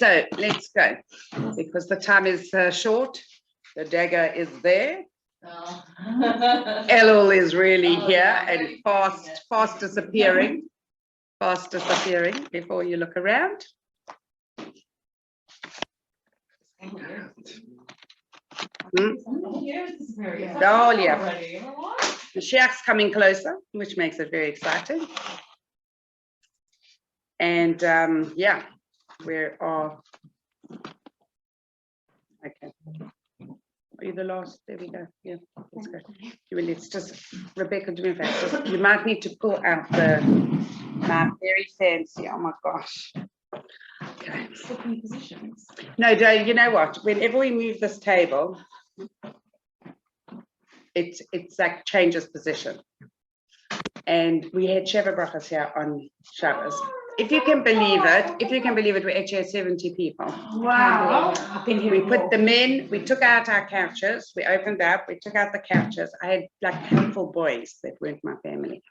so let's go because the time is short. The dagger is there. Oh. Elul is really here and fast disappearing. Fast disappearing before you look around. Oh yeah. The Mashiach's coming closer, which makes it very exciting. And yeah, we are okay. Are you the last? There we go. Yeah, let's go. Let's just, Rebecca, do me a favor. You might need to pull out my very fancy. Oh my gosh. Okay. No, you know what? Whenever we move this table, it's like changes position. And we had Sheva Brachas here on Shabbos. If you can believe it, we actually had 70 people. Wow. We put them in, we took out our couches, we opened up, we took out the couches. I had like handful boys that weren't my family.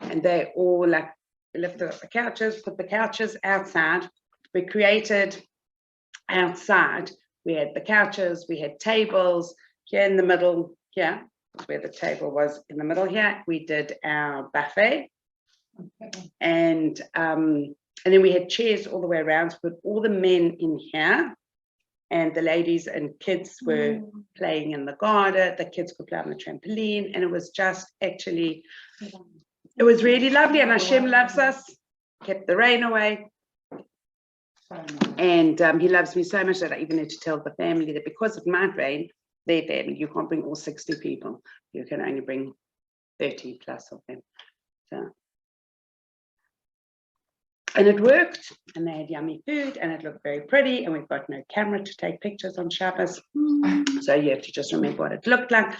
And they all like lifted up the couches, put the couches outside. We created outside, we had the couches, we had tables here in the middle, here, where the table was in the middle here. We did our buffet. And then we had chairs all the way around to put all the men in here, and the ladies and kids were playing in the garden. The kids could play on the trampoline, and it was just actually, it was really lovely. And Hashem loves us, kept the rain away, and he loves me so much that I even had to tell the family that because it might rain, their family, you can't bring all 60 people. You can only bring 30 plus of them. So. And it worked, and they had yummy food, and it looked very pretty, and we've got no camera to take pictures on Shabbos, so you have to just remember what it looked like.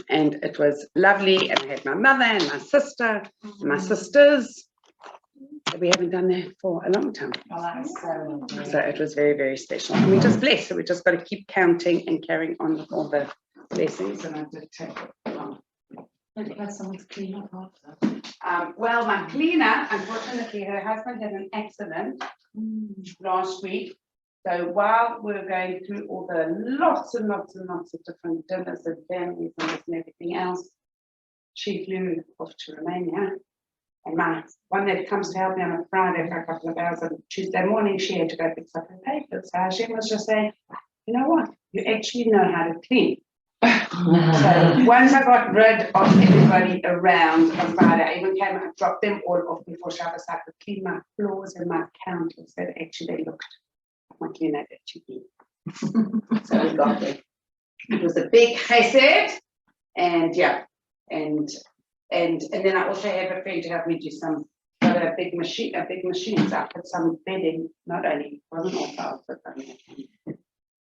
And it was lovely, and I had my mother and my sister, and my sisters. We haven't done that for a long time. So it was very, very special. And we just blessed, so we just got to keep counting and carrying on with all the blessings, and I did take it on. Someone to clean up after. Well, my cleaner, unfortunately, her husband had an accident last week. So while we were going through all the lots and lots and lots of different dinners and families and this and everything else, she flew off to Romania. And my one that comes to help me on a Friday for a couple of hours, and Tuesday morning she had to go pick up her papers. So she was just saying, you know what? You actually know how to clean. So once I got rid of everybody around on Friday, I even came and dropped them all off before Shabbos. I could clean my floors and my counters that actually looked like my cleaner actually. So we got there. It was a big chesed, and yeah, and then I also have a friend to help me do some a big machine. So I put some bedding, not only wasn't all files, but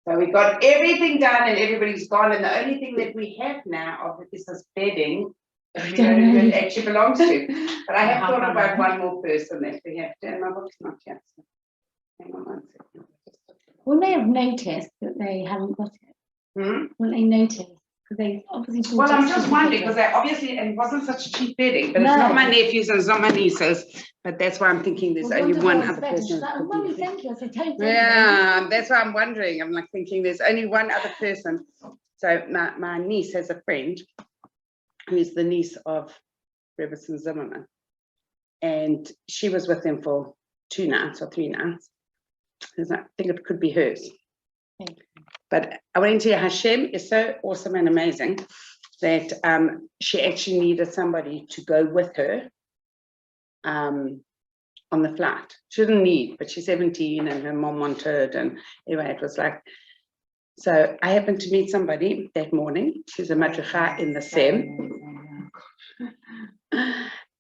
so we got everything done and everybody's gone, and the only thing that we have now of is this bedding that we don't know who it actually belongs to. But I have thought about one more person that we have to, and my book's not yet. So hang on one second. Will they have noticed that they haven't got it? Will they notice? Because they obviously. Well, I'm just wondering because they obviously, and it wasn't such cheap bedding, but it's not my nephews and it's not my nieces. But that's why I'm thinking there's only one other person. Like, oh, Mummy, thank you. I said, don't. Yeah, that's why I'm wondering. I'm like thinking there's only one other person. So my niece has a friend who's the niece of Rebbe Zimmerman, and she was with him for 2 nights or 3 nights. I think it could be hers. But I went to Hashem is so awesome and amazing that she actually needed somebody to go with her on the flight. She didn't need, but she's 17 and her mom wanted, and anyway, it was like, so I happened to meet somebody that morning. She's a madricha in the SEM.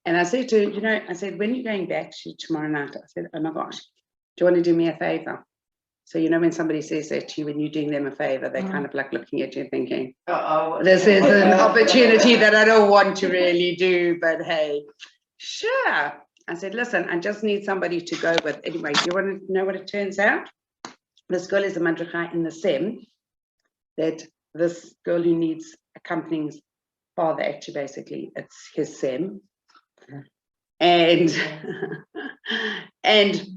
And I said to her, I said, when are you going back to tomorrow night? I said, oh my gosh, do you want to do me a favor? So, when somebody says that to you, when you're doing them a favor, they're kind of like looking at you thinking, this is an opportunity that I don't want to really do, but hey, sure. I said, listen, I just need somebody to go with. Anyway, do you want to know what it turns out? This girl is a madricha in the SEM, that this girl who needs accompanying father, actually, basically, it's his SEM. And and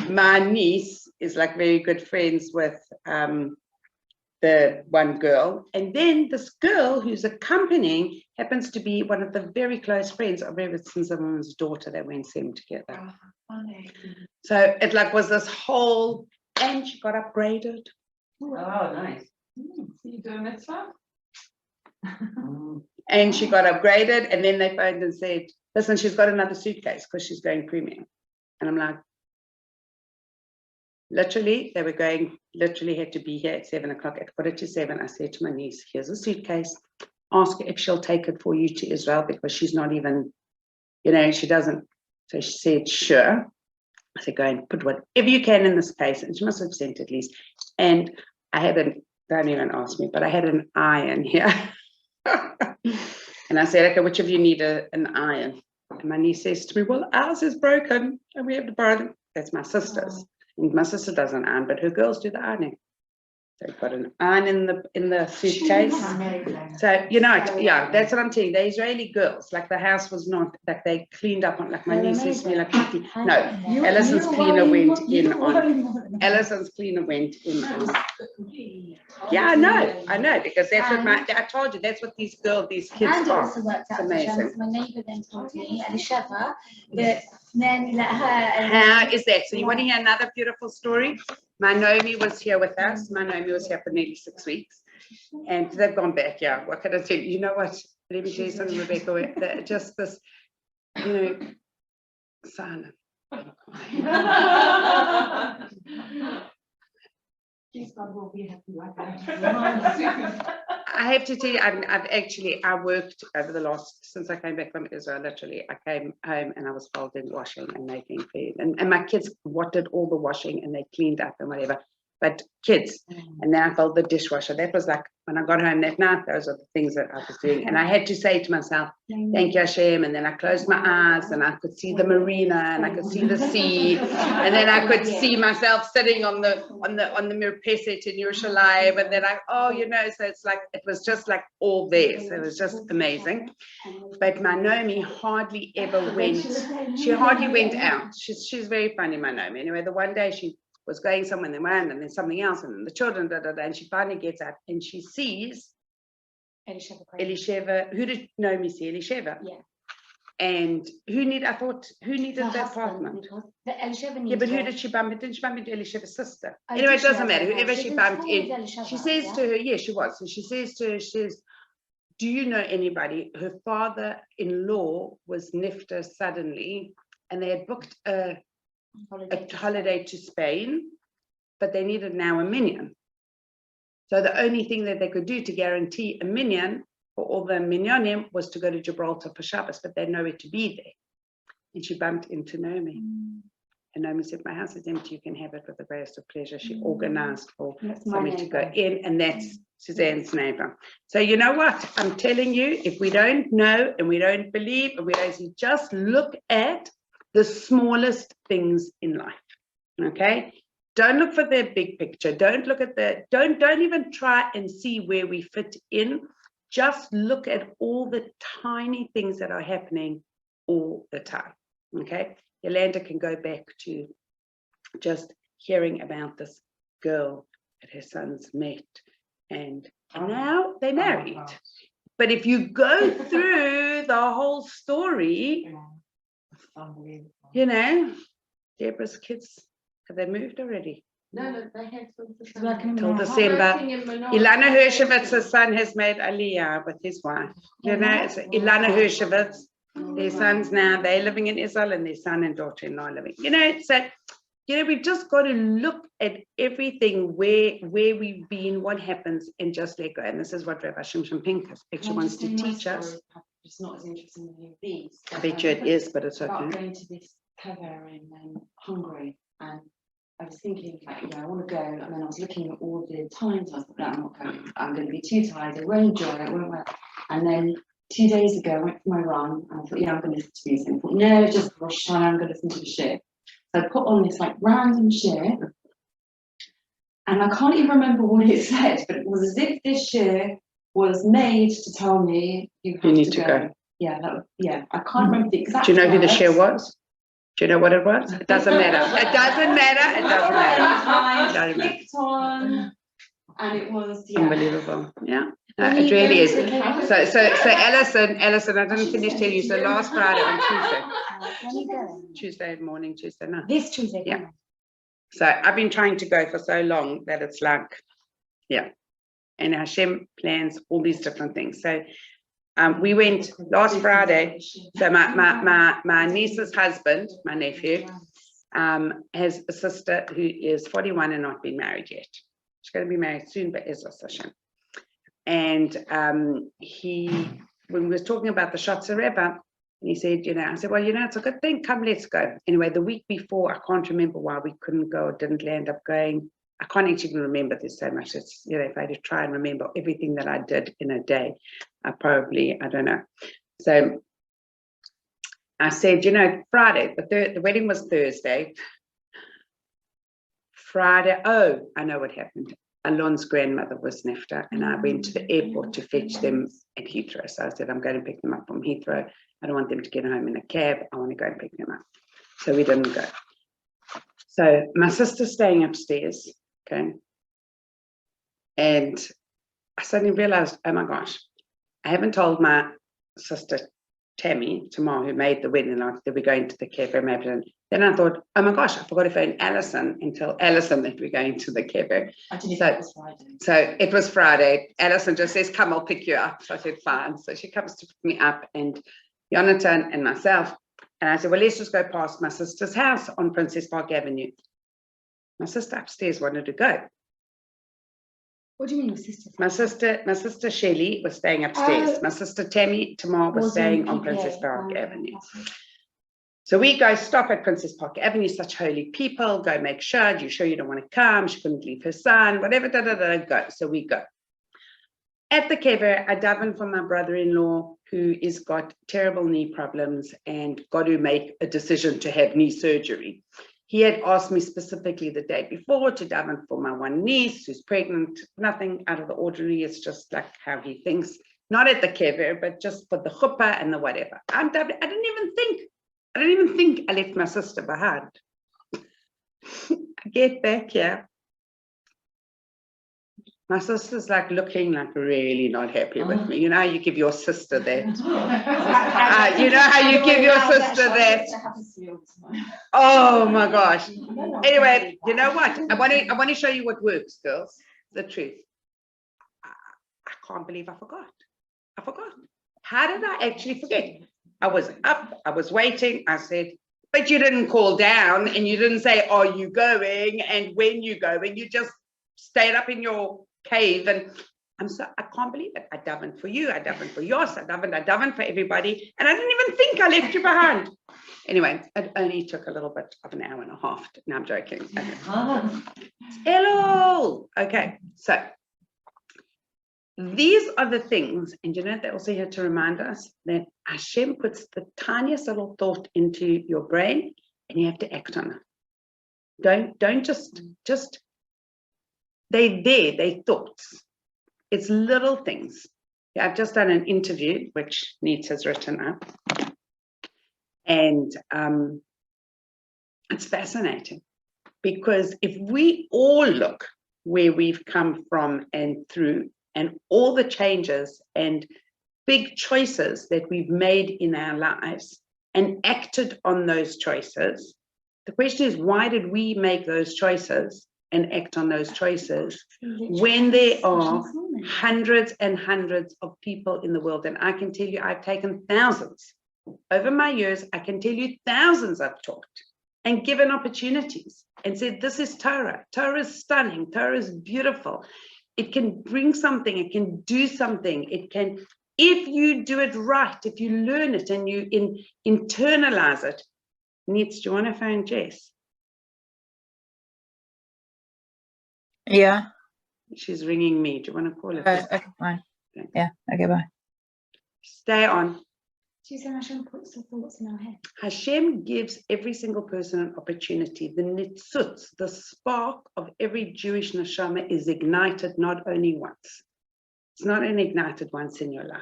my niece is like very good friends with the one girl, and then this girl who's accompanying happens to be one of the very close friends of Reb Zimmerman's daughter. They went SEM together. So it like was this whole, and she got upgraded. Oh, nice. You doing this one? And she got upgraded, and then they phoned and said, listen, she's got another suitcase because she's going premium. And I'm like, literally, they were going, literally had to be here at 7 o'clock. At 7:15, I said to my niece, here's a suitcase. Ask her if she'll take it for you to Israel, because she's not even, she doesn't. So she said, sure. I said, go and put whatever you can in this case. And she must have sent at least. And I had don't even ask me, but I had an iron here. And I said, okay, which of you need an iron? And my niece says to me, well, ours is broken and we have to borrow them. That's my sister's. And my sister doesn't iron, but her girls do the ironing. So I've got an iron in the suitcase. So, yeah, that's what I'm telling you. The Israeli girls, like the house was not, like they cleaned up on, like my niece says to me, like, no, Allison's cleaner went in on, Allison's cleaner went in on. Yeah, I know, because that's what I told you, that's what these kids And it are. also worked out for Amazing. them. My neighbour then told me, Elisheva, that Nanny let her. How is that? So you want to hear another beautiful story? My Naomi was here with us. My Naomi was here for nearly 6 weeks. And they've gone back, yeah. What can I tell you? You know what? Let me tell you something, Rebecca. Just this, silent. God will be happy like that. I have to tell you, I worked over since I came back from Israel, literally, I came home and I was folding, washing and making food. And my kids did all the washing and they cleaned up and whatever. But kids, and then I folded the dishwasher. That was like, when I got home that night, those are the things that I was doing. And I had to say to myself, thank you, Hashem. And then I closed my eyes and I could see the marina and I could see the sea. And then I could see myself sitting on the Mirpeset in Yerushalayim. And then so it's like, it was just like all there. So it was just amazing. But my Naomi hardly ever went, she hardly went out. She's very funny, my Naomi. Anyway, the one day she was going somewhere and then something else, and then the children, and she finally gets out and she sees Elisheva. Who did Naomi see? Elisheva. Yeah. And who needed that apartment? Yeah, but who did she bump into? Didn't she bump into Elisheva's sister? Anyway, it doesn't matter. Whoever she bumped in, she says to her, yeah, she was. So she says to her, she says, do you know anybody? Her father-in-law was nifter suddenly, and they had booked a holiday to Spain, but they needed now a minyan. So the only thing that they could do to guarantee a minyan for all the minyanim was to go to Gibraltar for Shabbos, but they had nowhere to be there. And she bumped into Naomi. And Naomi said, my house is empty, you can have it with the greatest of pleasure. She organized for somebody to go in, and that's Suzanne's neighbor. So you know what? I'm telling you, if we don't know and we don't believe and we don't see, just look at the smallest things in life, okay? Don't look for the big picture. Don't look at don't even try and see where we fit in. Just look at all the tiny things that are happening all the time, okay? Yolanda can go back to just hearing about this girl that her sons met, and now they're married. But if you go through the whole story, Deborah's kids, have they moved already? No, they had Till December. Ilana Hershovitz's son has made Aliyah with his wife. It's Ilana Hershovitz. Their sons now, they're living in Israel, and their son and daughter-in-law living. So, we've just got to look at everything, where we've been, what happens, and just let go. And this is what Rabbi Shimshon Pinkus actually wants to teach us. It's not as interesting as these. I bet you it is, but it's okay. Going to this cover in Hungary, and I was thinking, I want to go, and then I was looking at all the times. I thought, no, I'm not going. I'm going to be too tired. I won't enjoy it. Won't work. And then 2 days ago, I went for my run, and I thought, I'm going to listen to music. And I thought, no, just Rosh Hashanah, I'm going to listen to the shir. So I put on this random shir, and I can't even remember what it said, but it was as if this shir was made to tell me you have need to go. yeah, I can't remember the exact. Do you know who the words. share was? Do you know what it was? It doesn't matter. It doesn't matter. It doesn't matter. I clicked on, and it was Unbelievable. Yeah. No, When it you really go is. to the cafe- So Alison, I didn't finish telling you. So last Friday on When you go? Tuesday morning, Tuesday night. This Tuesday. Yeah. So I've been trying to go for so long that it's like, yeah. And Hashem plans all these different things. So we went last Friday. So my niece's husband, my nephew, has a sister who is 41 and not been married yet. She's going to be married soon, but is Hashem. And when we was talking about the Shotzer Rebbe, he said, I said, well, it's a good thing. Come, let's go. Anyway, the week before, I can't remember why we couldn't go or didn't land up going. I can't actually remember this so much. It's, if I had to try and remember everything that I did in a day, I don't know. So I said, Friday, the wedding was Thursday. Friday, oh, I know what happened. Alon's grandmother was Nifta, and I went to the airport to fetch them at Heathrow. So I said, I'm going to pick them up from Heathrow. I don't want them to get home in a cab. I want to go and pick them up. So we didn't go. So my sister's staying upstairs, okay? And I suddenly realized, oh my gosh, I haven't told my sister Tammy tomorrow, who made the wedding night, that we're going to the cafe. Then I thought, oh my gosh, I forgot to phone Alison and tell Alison that we're going to the cafe. So it was Friday. Alison just says, come, I'll pick you up. So I said, fine. So she comes to pick me up, and Jonathan and myself. And I said, well, let's just go past my sister's house on Princess Park Avenue. My sister upstairs wanted to go. What do you mean your sister? My sister Shelley was staying upstairs. My sister Tammy Tamar was staying on Princess Park Avenue. So we go stop at Princess Park Avenue, such holy people, go make sure, you sure you don't want to come? She couldn't leave her son, whatever, go. So we go. At the kever, I daven for my brother-in-law who has got terrible knee problems and got to make a decision to have knee surgery. He had asked me specifically the day before to daven for my one niece who's pregnant, nothing out of the ordinary. It's just like how he thinks, not at the kever, but just for the chuppah and the whatever. I didn't even think I left my sister behind. I get back here. My sister's like looking like really not happy with me. You know how you give your sister that? You know how you give your sister that? Oh my gosh. Anyway, you know what? I want to show you what works, girls. The truth. I can't believe I forgot. How did I actually forget? I was up, I was waiting. I said, but you didn't call down and you didn't say, are you going? And when you going, you just stayed up in your cave. And I can't believe it. I davened for you, I davened for yours, I davened for everybody. And I didn't even think I left you behind. Anyway, it only took a little bit of an hour and a half. No, I'm joking. Okay. Hello. Okay, so these are the things, and they also here to remind us that Hashem puts the tiniest little thought into your brain and you have to act on it. Don't just they thoughts. It's little things. Yeah, I've just done an interview, which Neat has written up. And it's fascinating because if we all look where we've come from and through, and all the changes and big choices that we've made in our lives and acted on those choices. The question is, why did we make those choices and act on those choices when there are hundreds and hundreds of people in the world? And I can tell you, I've taken thousands. Over my years, I can tell you thousands I've talked and given opportunities and said, this is Torah. Torah is stunning. Torah is beautiful. It can bring something, it can do something, it can, if you do it right, if you learn it and you internalize it. Needs, do you want to phone Jess? Yeah. She's ringing me. Do you want to call her? Okay, fine. Yeah, okay, bye. Stay on. She said Hashem puts the thoughts in our head. Hashem gives every single person an opportunity. The nitzutz, the spark of every Jewish neshama is ignited not only once. It's not ignited once in your life.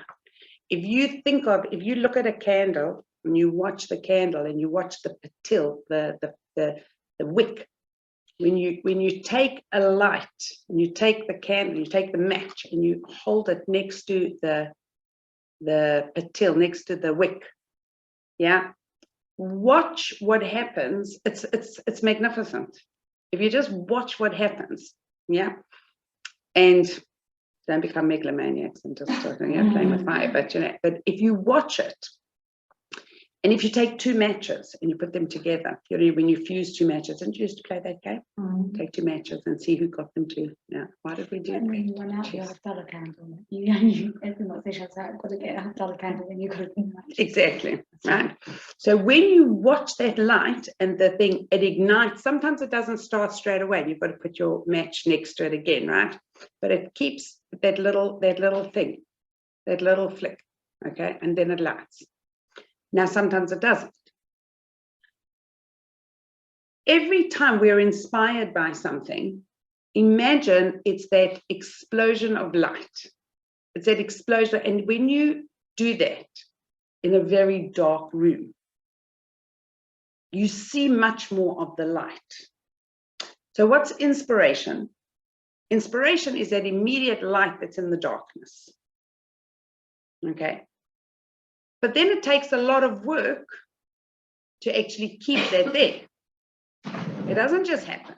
if you look at a candle and you watch the candle and you watch the patil, the wick, when you take a light and you take the candle, you take the match and you hold it next to the patil, next to the wick, yeah, watch what happens. It's magnificent. If you just watch what happens, yeah, and don't become megalomaniacs and just playing with fire, but if you watch it, and if you take two matches and you put them together, when you fuse two matches, didn't you used to play that game? Take two matches and see who got them to. Yeah, why did we do And when you that? run out, you have a dollar candle. You open what's this house out, got to get a dollar candle, and you got to think that. Exactly, right? So when you watch that light and the thing, it ignites. Sometimes it doesn't start straight away. You've got to put your match next to it again, right? But it keeps that little thing, that little flick, okay? And then it lights. Now, sometimes it doesn't. Every time we're inspired by something, imagine it's that explosion of light. It's that explosion. And when you do that in a very dark room, you see much more of the light. So what's inspiration? Inspiration is that immediate light that's in the darkness. Okay. But then it takes a lot of work to actually keep that there. It doesn't just happen.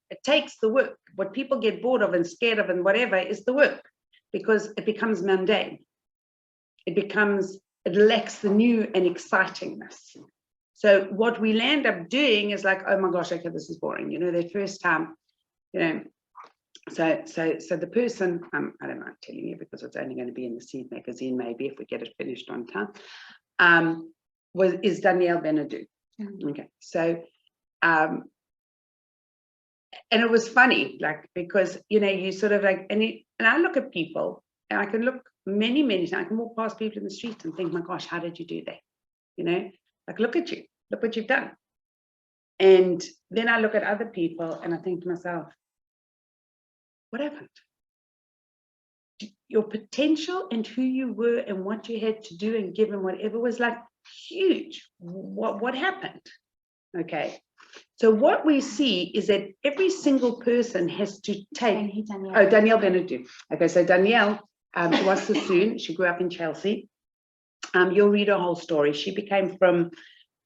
It takes the work. What people get bored of and scared of and whatever is the work, because it becomes mundane. It lacks the new and excitingness. So what we'll end up doing is like, oh my gosh, okay, this is boring. That first time, so the person, I don't mind telling you because it's only going to be in the Seed magazine, maybe if we get it finished on time, is Danielle Benadou. Okay, so, and it was funny, like, because, you sort of like, and I look at people, and I can look many times, I can walk past people in the street and think, my gosh, how did you do that? Like, look at you, look what you've done. And then I look at other people and I think to myself, what happened? Your potential and who you were and what you had to do and give and whatever was like huge. What happened? Okay. So what we see is that every single person has to take. Danielle Benadou. Okay, so Danielle, she was Sassoon. She grew up in Chelsea. You'll read her whole story. She became from.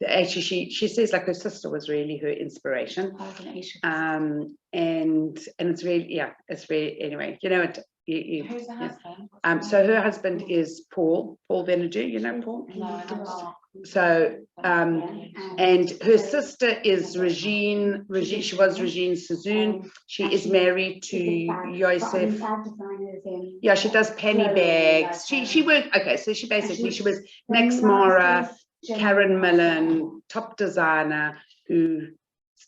Actually, she says like her sister was really her inspiration. And it's really, yeah, it's really, anyway, Who's the husband? So her husband is Paul Benadou, Paul? No, I know. So, and her sister is Regine, she was Regine Sazun. She is married to Yosef. Yeah, she does penny bags. She worked, okay, so she was Max Mara, Karen Millen, top designer who's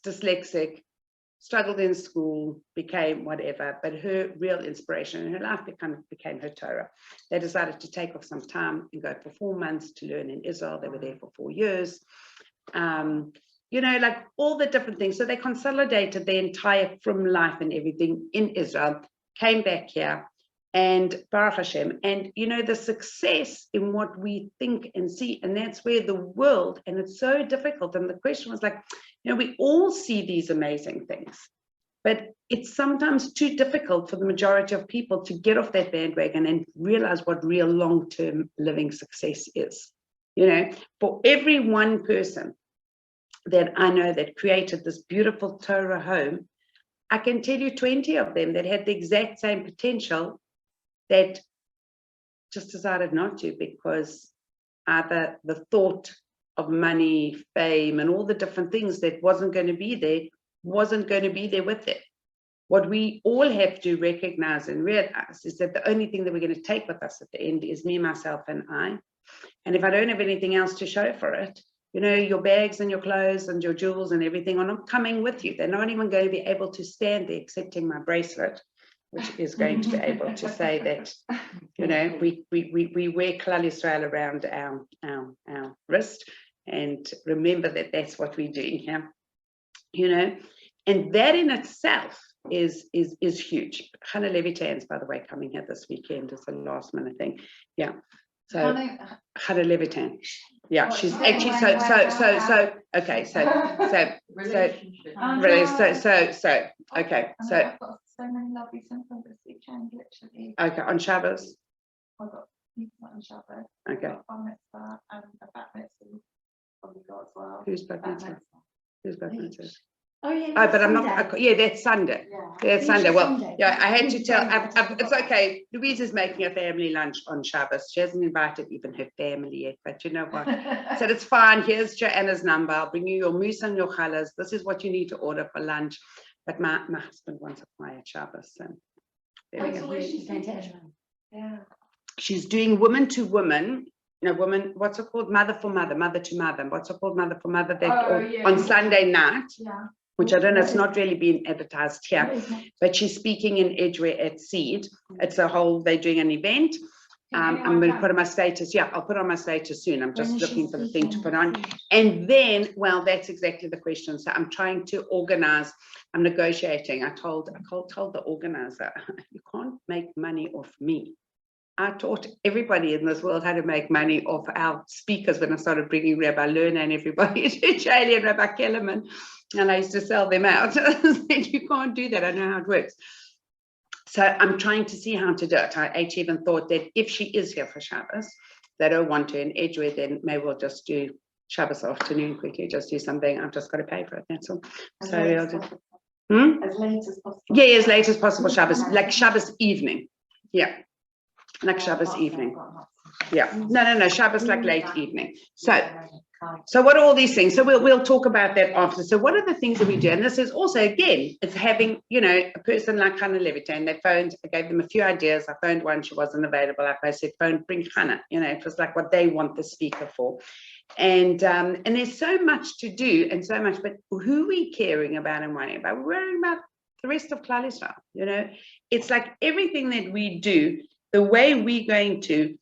dyslexic, struggled in school, became whatever, but her real inspiration in her life became her Torah. They decided to take off some time and go for 4 months to learn in Israel. They were there for 4 years. Like all the different things. So they consolidated their entire from life and everything in Israel, came back here, and Baruch Hashem, and the success in what we think and see, and that's where the world, and it's so difficult. And the question was like, we all see these amazing things, but it's sometimes too difficult for the majority of people to get off that bandwagon and realize what real long-term living success is. For every one person that I know that created this beautiful Torah home, I can tell you 20 of them that had the exact same potential that just decided not to, because either the thought of money, fame, and all the different things that wasn't going to be there with it. What we all have to recognize and realize is that the only thing that we're going to take with us at the end is me, myself, and I. And if I don't have anything else to show for it, your bags and your clothes and your jewels and everything are not coming with you. They're not even going to be able to stand there, excepting my bracelet, which is going to be able to say that, we wear Klal Yisrael around our wrist, and remember that that's what we're doing here, and that in itself is huge. Hannah Levitan's, by the way, coming here this weekend as a last minute thing. Yeah. So Hannah, Hannah Levitan. Yeah, What, she's she's actually getting okay, so Relationship. really okay, and so I've got so many lovely symptoms this weekend, literally. okay, on Shabbos. I've got people on Shabbat. Okay. I've got bar mitzvah and a bat mitzvah. Probably got as well. Who's bat Bat mitzvah? mitzvah. Who's bat mitzvah? Oh, yeah. Oh, but I'm Sunday. not. Yeah, that's Sunday. Yeah. Yeah, it's Future Sunday. Well, Sunday. yeah, I had to Future tell. Sunday. It's okay. Louise is making a family lunch on Shabbos. She hasn't invited even her family yet, but you know what? Said it's fine. Here's Joanna's number. I'll bring you your mousse and your challahs. This is what you need to order for lunch. But my husband wants a quiet Shabbos, so there we Oh, go. so where's she She's going to speaking? Israel. Yeah. She's doing woman to woman. No, woman. What's it called? Mother for mother, mother to mother. What's it called? Mother for mother. Oh, yeah. On Sunday night. Yeah. Which I don't know, it's not really been advertised here, What is that? but she's speaking in Edgware at Seed. It's a whole, they're doing an event. I'm going to put on my status. Yeah, I'll put on my status soon. I'm just When is she looking for the thing to speaking? put on. And then, well, that's exactly the question. So I'm trying to organize, I'm negotiating. I told the organizer, you can't make money off me. I taught everybody in this world how to make money off our speakers when I started bringing Rabbi Lerner and everybody to Charlie and Rabbi Kellerman. And I used to sell them out. I said, you can't do that. I know how it works. So I'm trying to see how to do it. I actually even thought that if she is here for Shabbos, they don't want her in Edgware, then maybe we'll just do Shabbos afternoon quickly, just do something. I've just got to pay for it. That's all. So I'll do. As late as possible. Yeah, as late as possible, Shabbos, like Shabbos evening. Yeah. Like Shabbos evening. Yeah. No, Shabbos like late evening. So what are all these things? So we'll talk about that after. So what are the things that we do? And this is also, again, it's having, you know, a person like Hannah Levitan. They phoned, I gave them a few ideas. I phoned one, she wasn't available. Like I said, phone, bring Hannah. You know, it was like what they want the speaker for. And there's so much to do and so much, but who are we caring about and worrying about? We're worrying about the rest of Klal Yisrael. You know, it's like everything that we do, the way we're going to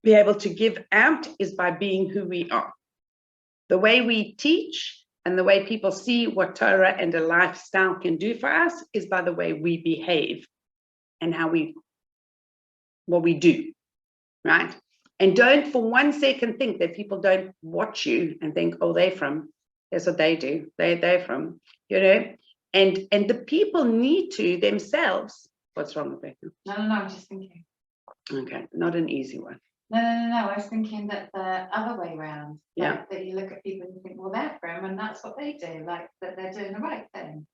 be able to give out is by being who we are. The way we teach and the way people see what Torah and a lifestyle can do for us is by the way we behave and what we do, right? And don't for 1 second think that people don't watch you and think, oh, that's what they do. They're from, you know, and the people need to themselves. What's wrong with that? No, I'm just thinking. Okay, not an easy one. No, I was thinking that the other way around. Yeah. Like, that you look at people and you think, well, they're from, and that's what they do, like that they're doing the right thing.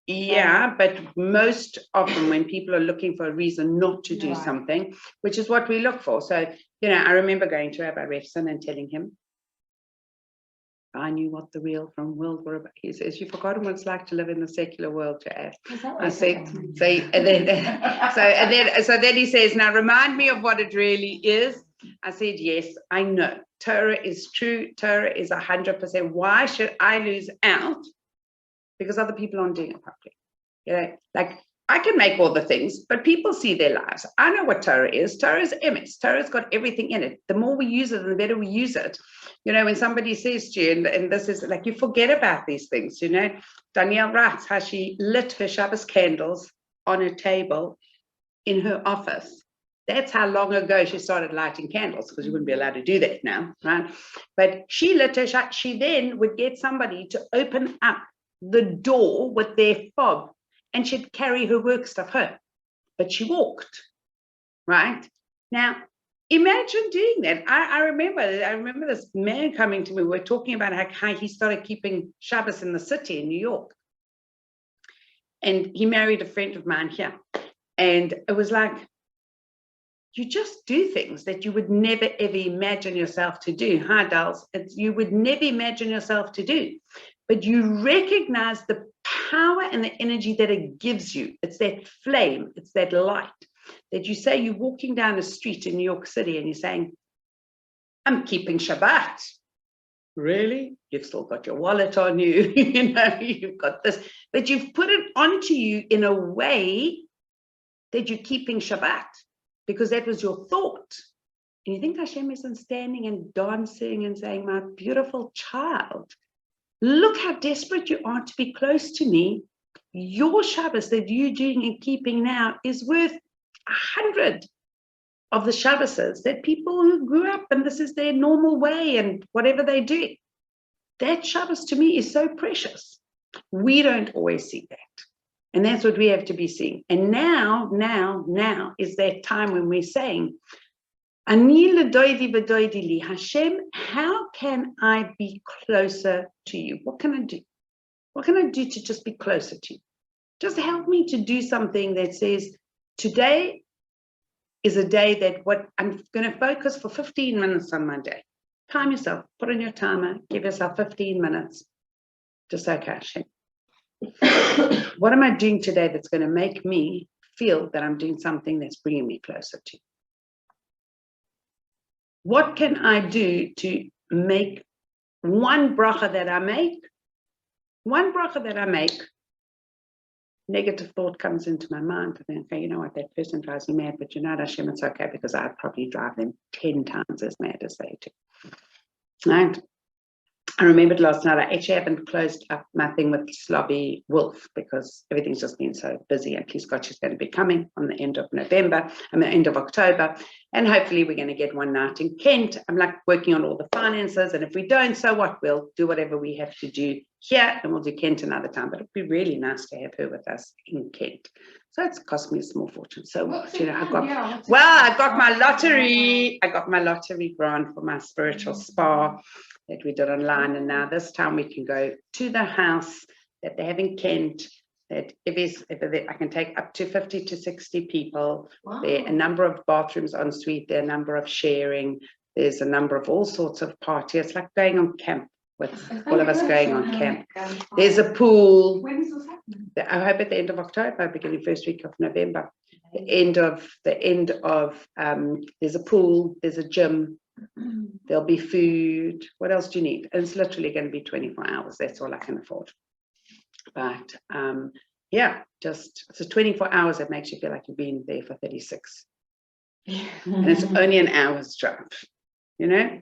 Yeah, but most often when people are looking for a reason not to do Right. something, which is what we look for. So, you know, I remember going to Rabbi Refson and telling him, I knew what the real from world were about. He says, you've forgotten what it's like to live in the secular world, to I said, so then he says, now remind me of what it really is. I said, yes, I know. Torah is true. Torah is 100%. Why should I lose out? Because other people aren't doing it properly. You know, like I can make all the things, but people see their lives. I know what Torah is. Torah is emes. Torah's got everything in it. The more we use it, the better we use it. You know, when somebody says to you, and this is like, you forget about these things, you know. Danielle writes how she lit her Shabbos candles on her table in her office. That's how long ago she started lighting candles, because you wouldn't be allowed to do that now, right? But she lit her, she then would get somebody to open up the door with their fob, and she'd carry her work stuff home, but she walked, right? Now, imagine doing that. I remember this man coming to me, we were talking about how he started keeping Shabbos in the city in New York. And he married a friend of mine here. And it was like, you just do things that you would never, ever imagine yourself to do. Hi, dolls. You would never imagine yourself to do. But you recognize the power and the energy that it gives you. It's that flame, it's that light that you say you're walking down a street in New York City and you're saying, I'm keeping Shabbat. Really? You've still got your wallet on you, you know, you've got this, but you've put it onto you in a way that you're keeping Shabbat because that was your thought. And you think Hashem isn't standing and dancing and saying, my beautiful child, look how desperate you are to be close to me. Your Shabbos that you're doing and keeping now is worth 100 of the Shabbases, that people who grew up and this is their normal way and whatever they do, that Shabbos to me is so precious. We don't always see that. And that's what we have to be seeing. And now is that time when we're saying, Ani l'doidi v'doidi li, Hashem, how can I be closer to you? What can I do? What can I do to just be closer to you? Just help me to do something that says, today is a day that what I'm going to focus for 15 minutes on my day. Time yourself, put in your timer, give yourself 15 minutes. Just okay, Hashem. What am I doing today that's going to make me feel that I'm doing something that's bringing me closer to you? What can I do to make one bracha that I make, negative thought comes into my mind, and then, okay, you know what, that person drives me mad, but you know, Hashem, it's okay, because I'd probably drive them 10 times as mad as they do. Right? I remembered last night, I actually haven't closed up my thing with Slobby Wolf because everything's just been so busy, and please God, she's going to be coming on the end of November, and the end of October, and hopefully we're going to get one night in Kent. I'm like working on all the finances, and if we don't, so what, we'll do whatever we have to do here, and we'll do Kent another time, but it'd be really nice to have her with us in Kent. So it's cost me a small fortune. So you know, I got my lottery grant for my spiritual spa that we did online, and now this time we can go to the house that they have in Kent, that if I can take up to 50 to 60 people. Wow. There are a number of bathrooms en suite, there are a number of sharing, there's a number of all sorts of parties. It's like going on camp with all of us going on camp. There's a pool. When is this happening? I hope at the end of October, beginning first week of November. The end of there's a pool, there's a gym, there'll be food. What else do you need? And it's literally going to be 24 hours. That's all I can afford. But yeah, just it's 24 hours that makes you feel like you've been there for 36. And it's only an hour's drive, you know?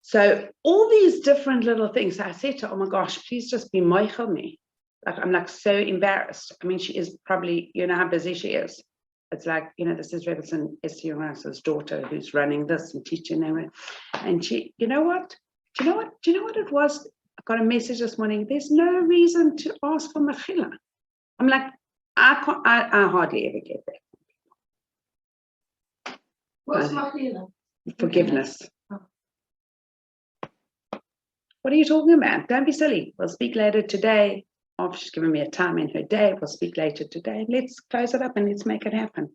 So all these different little things, I said to her, oh my gosh, please just be Michael me. Like, I'm like so embarrassed. I mean, she is probably, you know how busy she is. It's like, you know, this is Rebbetzin Essiona's daughter who's running this and teaching them. And she, you know what? Do you know what it was? I got a message this morning. There's no reason to ask for mechila. I'm like, I hardly ever get that. What's mechila? Forgiveness. What are you talking about? Don't be silly. We'll speak later today. Oh, she's given me a time in her day. We'll speak later today. Let's close it up and let's make it happen.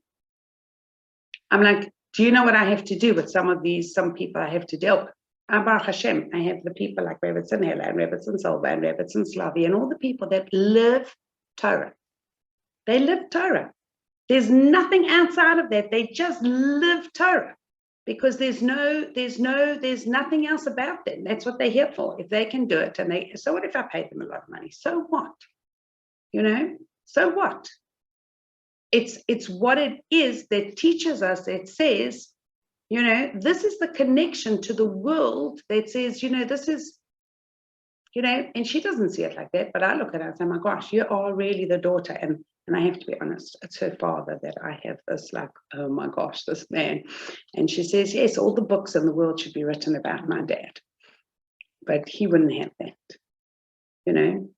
I'm like, do you know what I have to do with some people I have to deal with? Baruch Hashem, I have the people like Rebbetzin Hela and Rebbetzin Silva and Rebbetzin Slavi and all the people that live Torah. They live Torah. There's nothing outside of that. They just live Torah. Because there's nothing else about them. That's what they're here for. If they can do it, so what if I paid them a lot of money? So what? You know, so what? It's what it is that teaches us, that says, you know, this is the connection to the world that says, you know, this is, you know, and she doesn't see it like that, but I look at her and say, my gosh, you are really the daughter. And I have to be honest, it's her father that I have this like, oh my gosh, this man. And she says, yes, all the books in the world should be written about my dad. But he wouldn't have that, you know.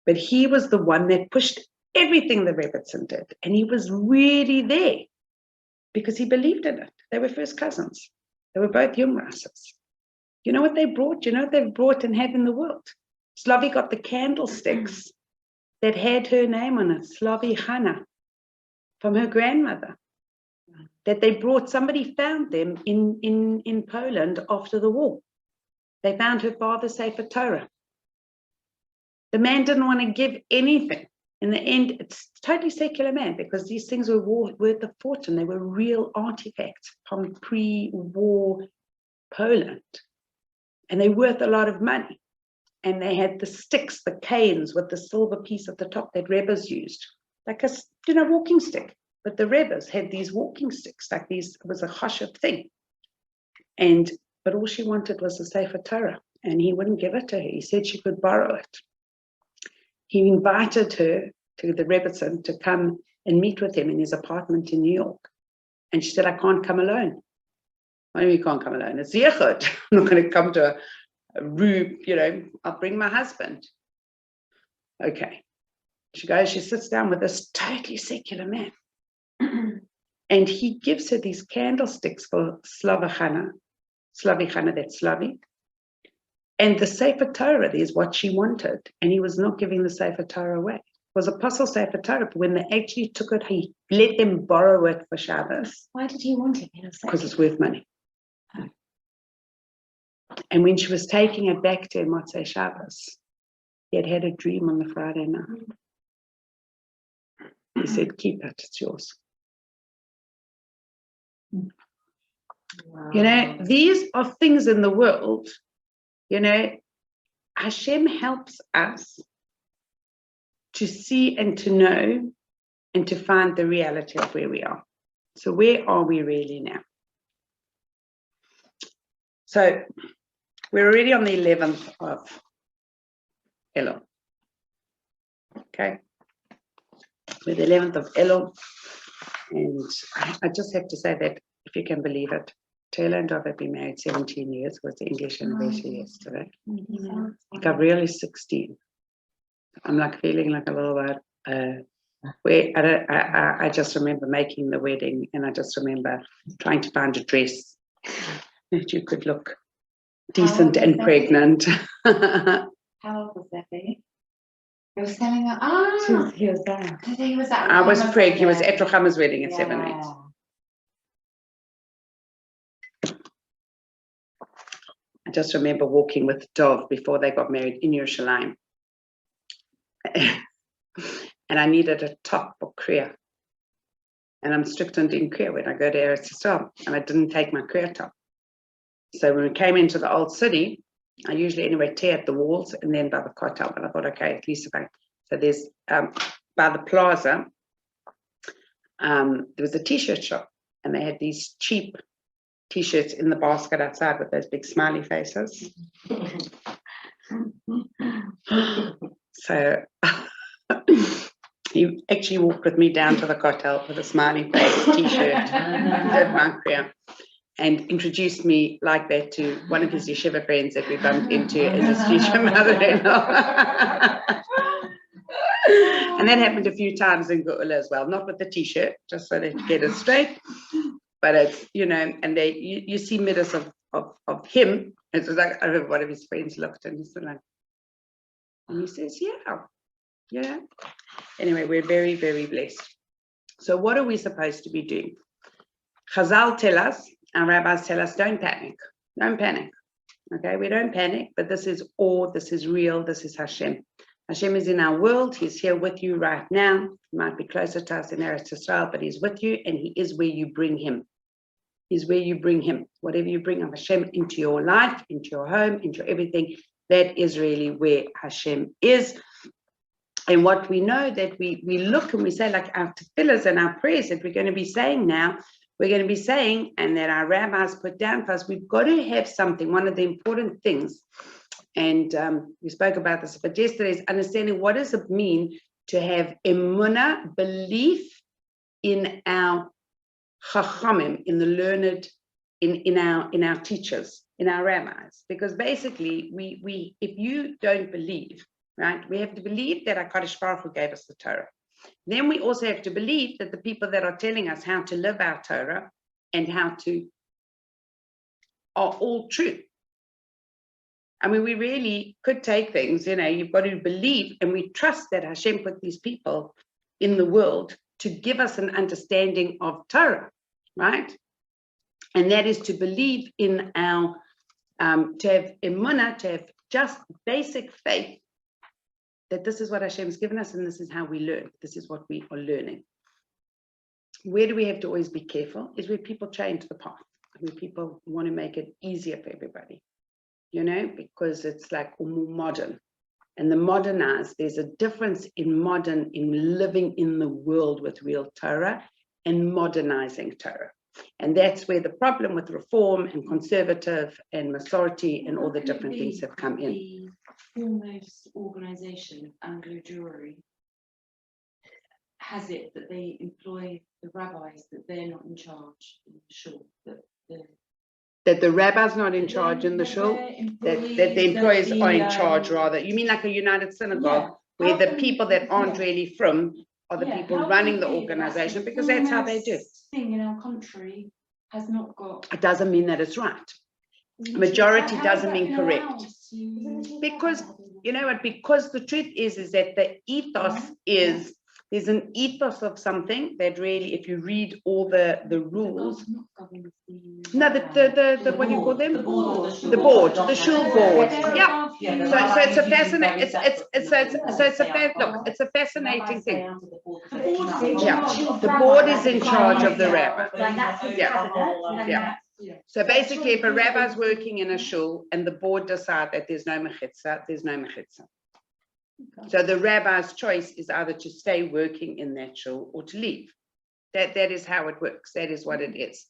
But he was the one that pushed everything the Rebbetzin did. And he was really there because he believed in it. They were first cousins. They were both young rasses. You know what they brought? You know what they've brought and had in the world? Slavi got the candlesticks that had her name on it, Slavi Hana, from her grandmother, that they brought. Somebody found them in Poland after the war. They found her father's Sefer Torah. The man didn't want to give anything. In the end, it's totally secular man, because these things were worth a fortune. They were real artifacts from pre-war Poland. And they're worth a lot of money. And they had the sticks, the canes with the silver piece at the top that Rebbes used, like a, you know, walking stick. But the Rebbes had these walking sticks, like these, it was a chashuv thing. But all she wanted was a Sefer Torah, and he wouldn't give it to her. He said she could borrow it. He invited her to the Rebbetzin to come and meet with him in his apartment in New York. And she said, I can't come alone. Why do you can't come alone? It's Yechud. I'm not going to come to a room, I'll bring my husband. Okay. She goes, she sits down with this totally secular man. And he gives her these candlesticks for Slavichana, that's Slavi. And the Sefer Torah is what she wanted. And he was not giving the Sefer Torah away. It was Apostle Sefer Torah, but when they actually took it, he let them borrow it for Shabbos. Why did he want it? Because it's worth money. And when she was taking it back to Motzei Shabbos, he had a dream on the Friday night. He said, keep it, it's yours. Wow. These are things in the world, Hashem helps us to see and to know and to find the reality of where we are. So where are we really now? So we're already on the 11th of Elul. Okay. We're the 11th of Elul. And I just have to say that, if you can believe it, Taylor and Dove have been married 17 years, was the English anniversary yesterday. Gabrielle is 16. I'm like feeling like a little bit, I just remember making the wedding, and I just remember trying to find a dress that you could look decent and pregnant. How old was that baby? He was telling her, He was there. he was at I was Ruchama's pregnant. He was wedding. at Ruchama's wedding at Yeah. 7 weeks. I just remember walking with Dove before they got married in Yerushalayim. And I needed a top for Kriya. And I'm strict on doing Kriya when I go to Eretz Yisrael. And I didn't take my Kriya top. So when we came into the old city, I usually anyway tear at the walls and then by the kotel. But I thought, okay, at least if I... So there's, by the plaza, there was a t-shirt shop. And they had these cheap t-shirts in the basket outside with those big smiley faces. So he actually walked with me down to the kotel with a smiley face t-shirt, did my prayer, and introduced me like that to one of his yeshiva friends that we bumped into as his future mother-in-law. And that happened a few times in Geula as well, not with the t-shirt, just so that you get it straight. But it's, and they you see middas of him. It was like, I remember one of his friends looked and he said, like, and he says, yeah. Anyway, we're very, very blessed. So what are we supposed to be doing? Chazal tell us, our rabbis tell us, don't panic. Don't panic. Okay, we don't panic, but this is all, this is real, this is Hashem. Hashem is in our world. He's here with you right now. He might be closer to us in Eretz Yisrael, but he's with you, and he is where you bring him. He's where you bring him. Whatever you bring of Hashem into your life, into your home, into everything, that is really where Hashem is. And what we know that we look and we say, like our tefillahs and our prayers that we're going to be saying now, we're going to be saying, and that our rabbis put down for us, we've got to have something. One of the important things, and we spoke about this, but yesterday, is understanding what does it mean to have emunah, belief in our chachamim, in the learned, in our teachers, in our rabbis. Because basically, we if you don't believe, right, we have to believe that HaKadosh Baruch Hu gave us the Torah. Then we also have to believe that the people that are telling us how to live our Torah and how to are all true. I mean, we really could take things, you've got to believe, and we trust that Hashem put these people in the world to give us an understanding of Torah, right? And that is to believe in our, to have emunah, to have just basic faith that this is what Hashem's given us and this is how we learn. This is what we are learning. Where do we have to always be careful is where people change the path, where people want to make it easier for everybody, because it's like more modern. And the modernized, there's a difference in modern, in living in the world with real Torah and modernizing Torah. And that's where the problem with reform and conservative and Masorti and all the different things have come in. The foremost organization, Anglo Jewry, has it that they employ the rabbis, that they're not in charge in the shul, That the rabbi's not in charge in the shul, that the employees are in charge rather. You mean like a United Synagogue, where the people that aren't really from are the people running the organization, because that's how they do. Thing in our country has not got. It doesn't mean that it's right. Majority doesn't mean correct. Because, you know what, because the truth is that the ethos is, there's an ethos of something that really, if you read all the rules, no, the what do you call them? The board, the shul board. Yeah. So it's a fascinating, it's a fascinating thing. Yeah, the board is in charge of the rabbi. Yeah. So basically, if a rabbi's working in a shul and the board decide that there's no mechitza, there's no mechitza. So the rabbi's choice is either to stay working in that shul or to leave. That is how it works. That is what it is.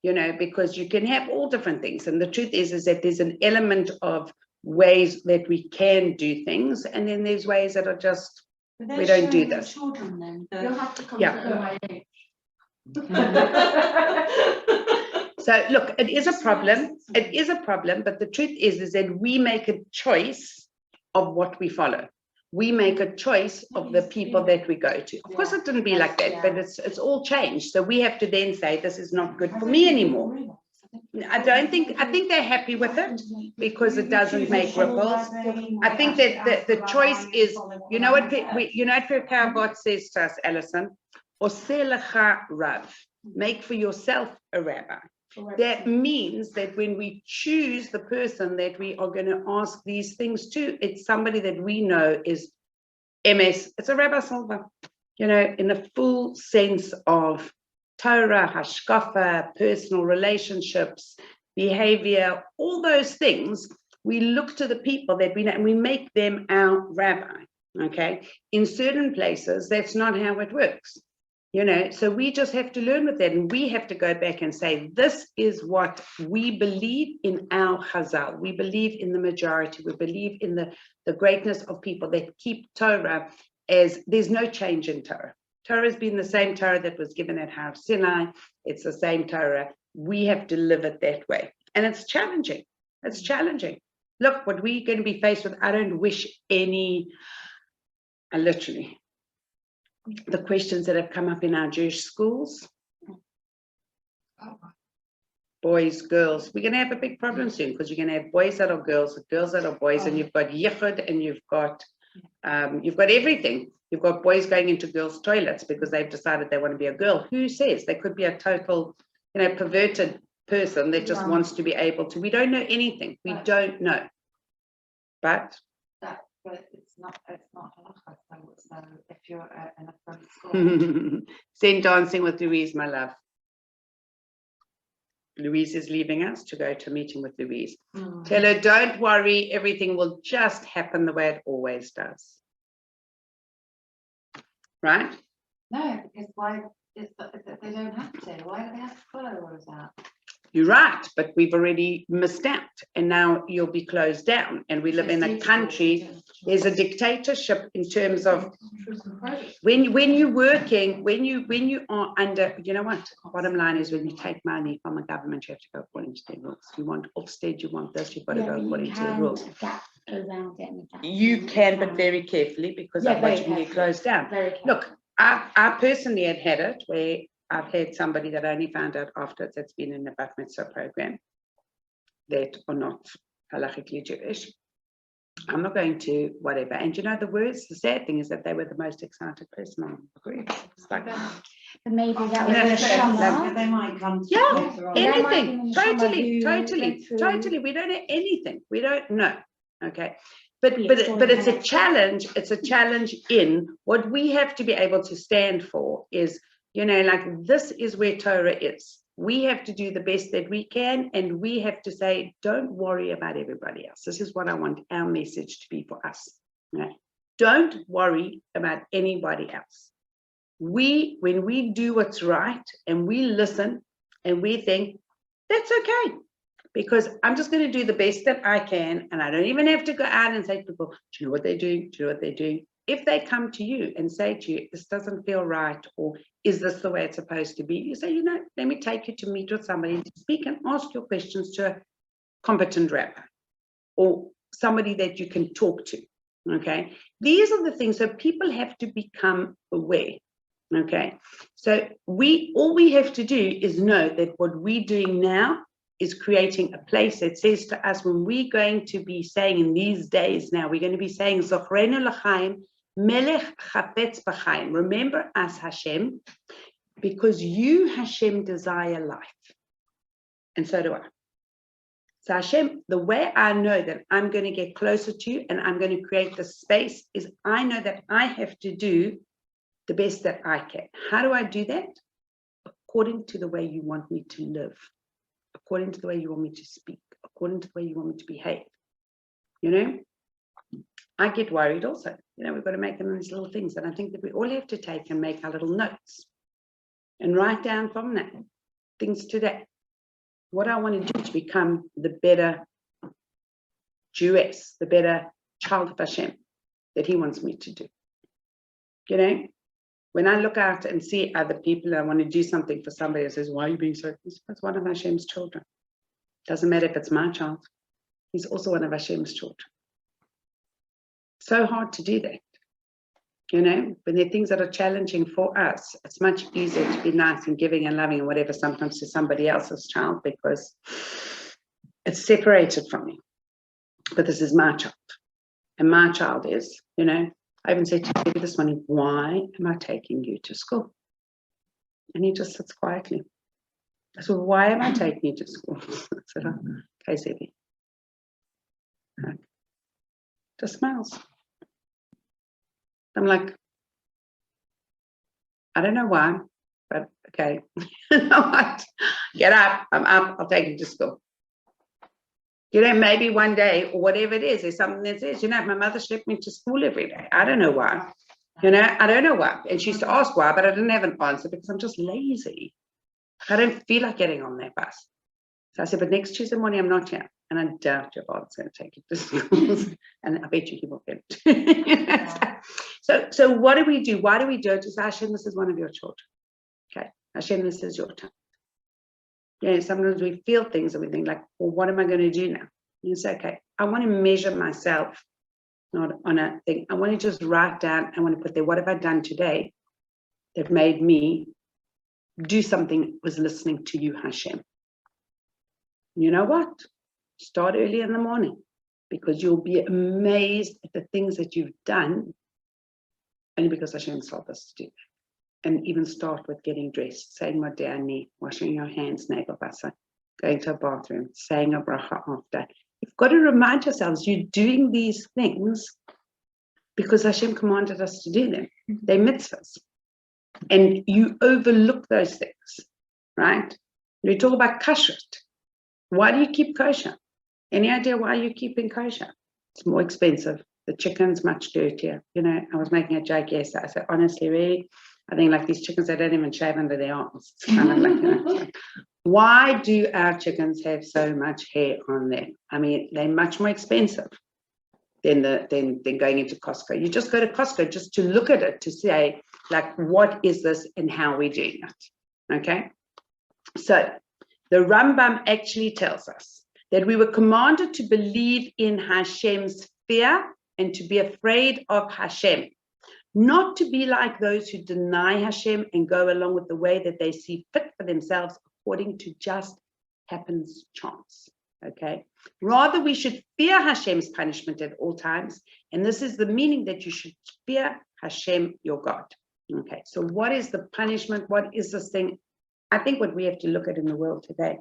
You know, because you can have all different things. And the truth is that there's an element of ways that we can do things, and then there's ways that are just, we don't do this. Children, then, You'll have to come Yeah. to my age. So look, it is a problem. It is a problem, but the truth is that we make a choice of what we follow. We make a choice of the people that we go to. Of course, it didn't be like that, but it's all changed. So we have to then say, this is not good for me anymore. I think they're happy with it because it doesn't make ripples. I think that the choice is, you know what Pirkei Avot says to us, Alison, Oseh lecha rav, make for yourself a rabbi. That means that when we choose the person that we are going to ask these things to, it's somebody that we know is MS. It's a Rabbi Silva, you know, in the full sense of Torah, hashkafa, personal relationships, behavior, all those things. We look to the people that we know and we make them our rabbi. Okay. In certain places, that's not how it works. You know, so we just have to learn with that, and we have to go back and say, this is what we believe in our Chazal. We believe in the majority. We believe in the greatness of people that keep Torah as there's no change in Torah. Torah has been the same Torah that was given at Har Sinai. It's the same Torah. We have to live it that way. And it's challenging. It's challenging. Look, what we're going to be faced with, I don't wish any, literally, the questions that have come up in our Jewish schools, boys, girls, we're going to have a big problem soon, because you're going to have boys that are girls that are boys, and you've got yichud, and you've got everything. You've got boys going into girls' toilets because they've decided they want to be a girl. Who says? They could be a total, you know, perverted person that just wants to be able to. We don't know anything. We don't know. But it's not halacha. So if you're in a front school, send Dancing with Louise, my love. Louise is leaving us to go to a meeting with Louise. Tell her, don't worry, everything will just happen the way it always does. Right? No, because why? They don't have to. Why do they have to follow all of that? You're right, but we've already missed out, and now you'll be closed down. And we live in a country, there's a dictatorship in terms of when you're working, when you are under, you know what? Bottom line is, when you take money from a government, you have to go according to their rules. You want Ofsted, you want this, you've got to go according to the rules. You can, but very carefully, because otherwise you can get closed down. Look, I personally had it where I've had somebody that I only found out after that's been in the Bat Mitzvah program that are not halachically Jewish. I'm not going to whatever. And you know, the sad thing is that they were the most excited person on the group. It's like, But maybe that was a summer. They might come to anything. Totally. We don't know anything. We don't know. Okay. But it's a challenge. It's a challenge in what we have to be able to stand for is, you know, like, this is where Torah is. We have to do the best that we can, and we have to say, don't worry about everybody else. This is what I want our message to be for us. Right? Don't worry about anybody else. When we do what's right and we listen and we think, that's okay, because I'm just going to do the best that I can, and I don't even have to go out and say to people, do you know what they're doing? Do you know what they're doing? if they come to you and say to you, this doesn't feel right, or is this the way it's supposed to be? You say, let me take you to meet with somebody to speak and ask your questions to a competent rabbi or somebody that you can talk to. Okay, these are the things. So people have to become aware. Okay, so all we have to do is know that what we're doing now is creating a place that says to us, when we're going to be saying in these days now, we're going to be saying Zochrenu l'chaim, Melech chafetz b'chaim. Remember us, Hashem, because you, Hashem, desire life, and so do I. So Hashem, the way I know that I'm going to get closer to you and I'm going to create the space is I know that I have to do the best that I can. How do I do that? According to the way you want me to live, according to the way you want me to speak, according to the way you want me to behave. I get worried also. We've got to make them these little things. And I think that we all have to take and make our little notes and write down from that things today. What I want to do to become the better Jewess, the better child of Hashem that he wants me to do. When I look out and see other people, I want to do something for somebody that says, why are you being so? That's one of Hashem's children. Doesn't matter if it's my child. He's also one of Hashem's children. So hard to do that. When there are things that are challenging for us, it's much easier to be nice and giving and loving and whatever sometimes to somebody else's child because it's separated from me. But this is my child. And my child is, I even said to David this morning, why am I taking you to school? And he just sits quietly. I said, why am I taking you to school? I said, okay, Zebby. Just smiles. I'm like, I don't know why, but okay. You know what? Get up, I'm up, I'll take you to school. Maybe one day or whatever it is, there's something that says, my mother schlepped me to school every day. I don't know why. I don't know why. And she used to ask why, but I didn't have an answer because I'm just lazy. I don't feel like getting on that bus. So I said, but next Tuesday morning, I'm not here. And I doubt your father's going to take you to school. And I bet you he will get it. So what do we do? Why do we do it? Just Hashem, this is one of your children. Okay. Hashem, this is your time. Sometimes we feel things and we think like, well, what am I going to do now? And you say, okay, I want to measure myself, not on a thing. I want to just write down, I want to put there, what have I done today that made me do something that was listening to you, Hashem? You know what? Start early in the morning because you'll be amazed at the things that you've done only because Hashem told us to do that. And even start with getting dressed, saying Modani, washing your hands, Neighbor Basa, going to a bathroom, saying a bracha after. You've got to remind yourselves you're doing these things because Hashem commanded us to do them. They're mitzvahs. And you overlook those things, right? We talk about kashrut. Why do you keep kosher? Any idea why you're keeping kosher? It's more expensive. The chicken's much dirtier. I was making a joke yesterday. I said, honestly, really, I think like these chickens, they don't even shave under their arms. It's kind of like, why do our chickens have so much hair on them? I mean, they're much more expensive than going into Costco. You just go to Costco just to look at it, to say, like, what is this and how we're doing it, okay? So the Rambam actually tells us that we were commanded to believe in Hashem's fear and to be afraid of Hashem, not to be like those who deny Hashem and go along with the way that they see fit for themselves according to just happens chance, okay? Rather, we should fear Hashem's punishment at all times, and this is the meaning that you should fear Hashem, your God, okay? So what is the punishment? What is this thing? I think what we have to look at in the world today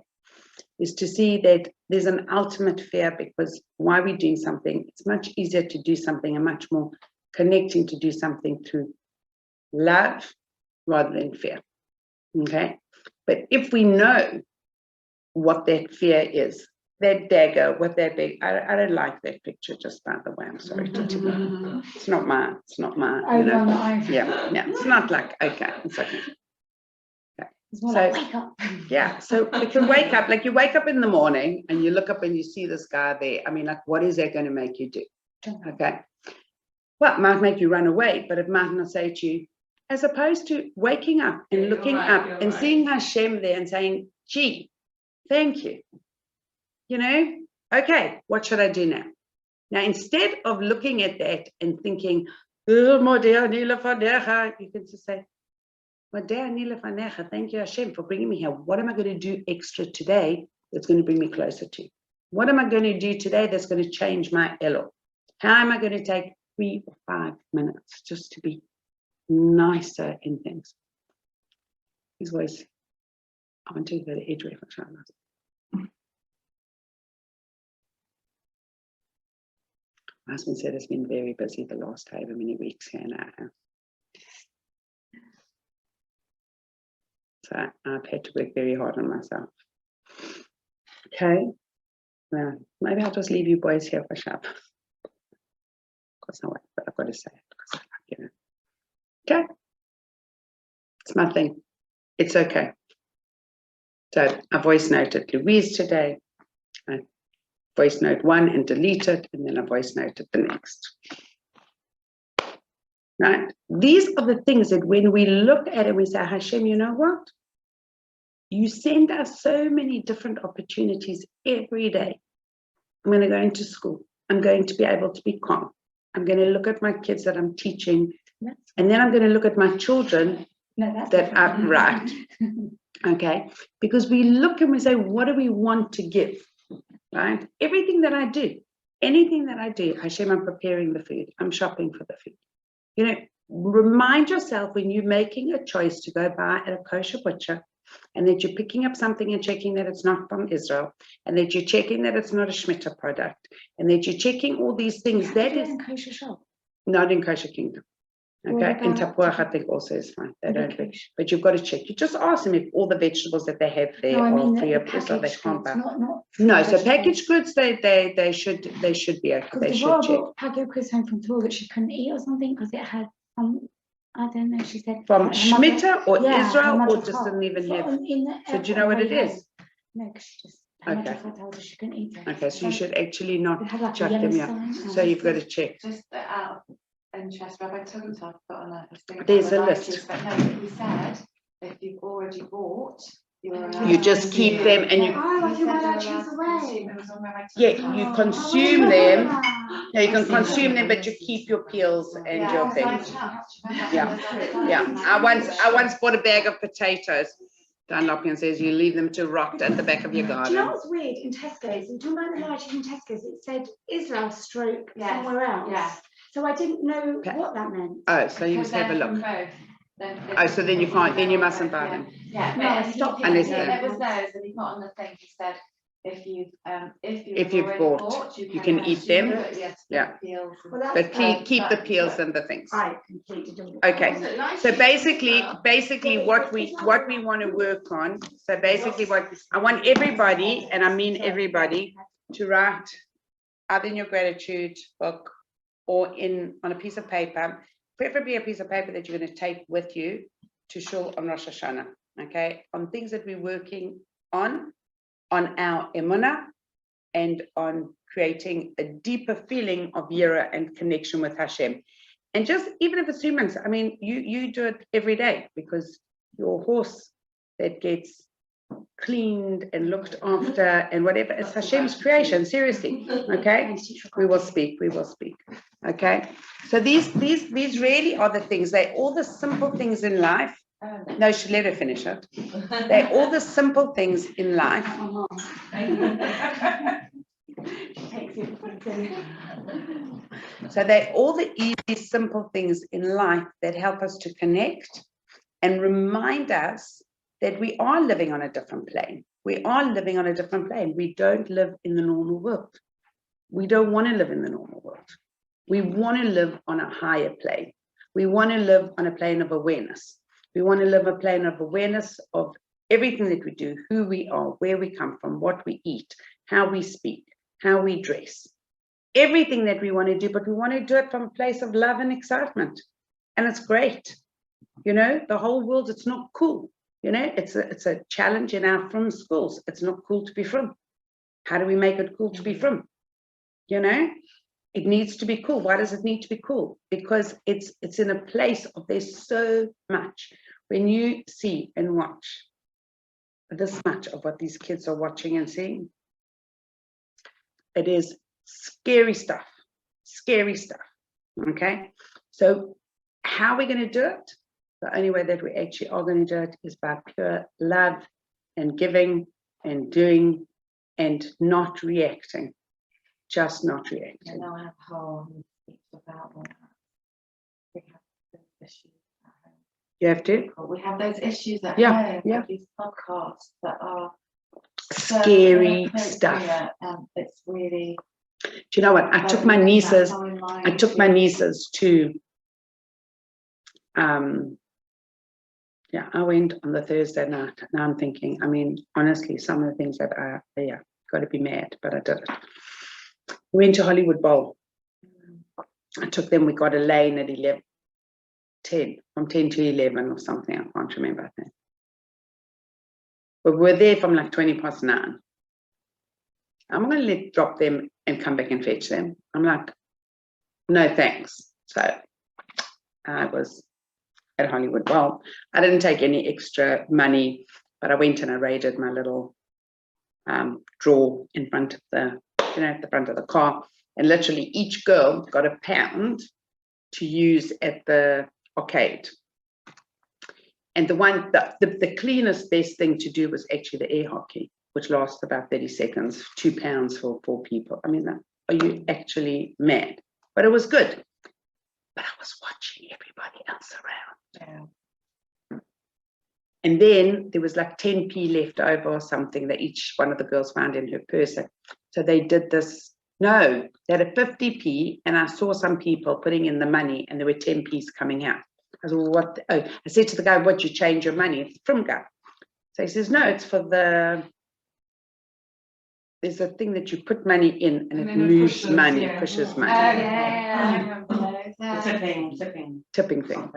is to see that there's an ultimate fear, because why we're doing something, it's much easier to do something and much more connecting to do something through love rather than fear, okay? But if we know what that fear is, that dagger, what that big, I don't like that picture, just by the way, I'm sorry to tell you. It's not mine, yeah, it's not like, okay, it's okay. So, wake up. Yeah, so we can wake up, like you wake up in the morning and you look up and you see this guy there. I mean, like, what is that going to make you do? Okay. Well, it might make you run away, but it might not say to you, as opposed to waking up and looking up and seeing Hashem there and saying, gee, thank you. You know, okay, what should I do now? Now, instead of looking at that and thinking, oh, you can just say, thank you, Hashem, for bringing me here. What am I going to do extra today that's going to bring me closer to you? What am I going to do today that's going to change my elo? How am I going to take 3 or 5 minutes just to be nicer in things? His voice, I want to go to Edgeworth. My husband said it's been very busy the last however many weeks here now. So I've had to work very hard on myself. Okay. Well, maybe I'll just leave you boys here for sharp. Of course I won't, but I've got to say it because I like, you know. Okay. It's my thing. It's okay. So I voice noted Louise today. I voice note 1 and delete it, and then I voice noted the next. Right? These are the things that when we look at it, we say, Hashem, you know what? You send us so many different opportunities every day. I'm going to go into school. I'm going to be able to be calm. I'm going to look at my kids that I'm teaching. And then I'm going to look at my children that are right. Okay? Because we look and we say, what do we want to give? Right? Everything that I do, anything that I do, Hashem, I'm preparing the food. I'm shopping for the food. You know, remind yourself when you're making a choice to go buy at a kosher butcher, and that you're picking up something and checking that it's not from Israel, and that you're checking that it's not a Shemitah product, and that you're checking all these things. That is in kosher shop. not in Kosher Kingdom. Okay, in Tapuach, I think also is fine. They don't, but you've got to check. You just ask them if all the vegetables that they have there are free of Israel. They can't buy. No, so packaged goods they should be okay. They should check. Packaged goods home from Tor that she couldn't eat or something because it had I don't know. She said From Shemitah or Israel, or just hot. didn't even have. So do you airport know what way it is? No, because she just. Okay. Told her she couldn't eat it. Okay, so you should actually not It had like a chuck yellow them, yeah. sign. So you've got to check. Just out of interest, Rabbi Tuggentov put on a thing about There's the a list. diaries, but no, he said if you've already bought, you're allowed You just to keep do- them and you. Oh, I He think said my they're dad allowed chose to away. consume. It was on Rabbi Yeah, Tuggentov. you Oh, consume I them. that. Yeah, you can I've seen consume that. them, but you keep your peels and Yeah, your it's like things. chopped. Yeah. I once bought a bag of potatoes. Dunlopian says you leave them to rot at the back of your Do you know garden. what's weird in Tesco's? You talking about the large in Tesco's? It said Israel stroke Yes, somewhere else. yeah. So I didn't know what that meant. Oh, so you Because must have a they're from look. both. Oh, so then you can't, then you mustn't buy them. Yeah, No, but I he stopped did- Unless yeah, they're- there was those, and he put on the thing, he said, if you've already bought, you can eat consume them. it, yes, Yeah. the peels and- Well, that's, But keep the peels and the things. I completely don't. Okay. So basically what we want to work on. So basically what I want everybody, and I mean everybody, to write either in your gratitude book or on a piece of paper, preferably a piece of paper that you're going to take with you to shul on Rosh Hashanah. Okay, on things that we're working on our emunah, and on creating a deeper feeling of yira and connection with Hashem. And just even if it's 2 months, I mean, you do it every day, because your horse that gets cleaned and looked after and whatever, it's Hashem's creation, seriously. Okay, we will speak. Okay, so these really are the things. They're all the simple things in life. No, she let her finish it. They're all the simple things in life. So they're all the easy, simple things in life that help us to connect and remind us that we are living on a different plane. We are living on a different plane. We don't live in the normal world. We don't want to live in the normal world. We want to live on a higher plane. We want to live on a plane of awareness. We want to live a plane of awareness of everything that we do, who we are, where we come from, what we eat, how we speak, how we dress, everything that we want to do, but we want to do it from a place of love and excitement. And it's great. You know, the whole world, it's not cool. You know, it's a challenge in our frum schools. It's not cool to be frum. How do we make it cool to be frum? You know, it needs to be cool. Why does it need to be cool? Because it's in a place of there's so much. When you see and watch this much of what these kids are watching and seeing, it is scary stuff, okay? So how are we going to do it? The only way that we actually are going to do it is by pure love and giving and doing and not reacting, just not reacting. And now I have a whole speech about all that. We have those issues at home. You have to? We have those issues at Yeah, home. yeah. These podcasts that are Scary so stuff. inappropriate, it's really. Do you know what? I took my nieces to yeah, I went on the Thursday night. Now I'm thinking, I mean, honestly, some of the things that got to be mad, but I did it. We went to Hollywood Bowl. I took them, we got a lane at 10, from 10 to 11 or something, I can't remember, I think. But we're there from like 9:20. I'm going to drop them and come back and fetch them. I'm like, no thanks. So I was at Hollywood Bowl. I didn't take any extra money, but I went and I raided my little drawer in front of at the front of the car, and literally each girl got £1 to use at the arcade. And the cleanest, best thing to do was actually the air hockey, which lasts about 30 seconds, £2 for 4 people. I mean, are you actually mad? But it was good. But I was watching everybody else around. Yeah. And then there was like 10p left over or something that each one of the girls found in her purse. So they did this. No, they had a 50p, and I saw some people putting in the money, and there were 10p's coming out. I said, well, what? Oh, I said to the guy, "What, you change your money?" It's from guy. So he says, "No, it's for there's a thing that you put money in, and it moves money, pushes money." Tipping thing.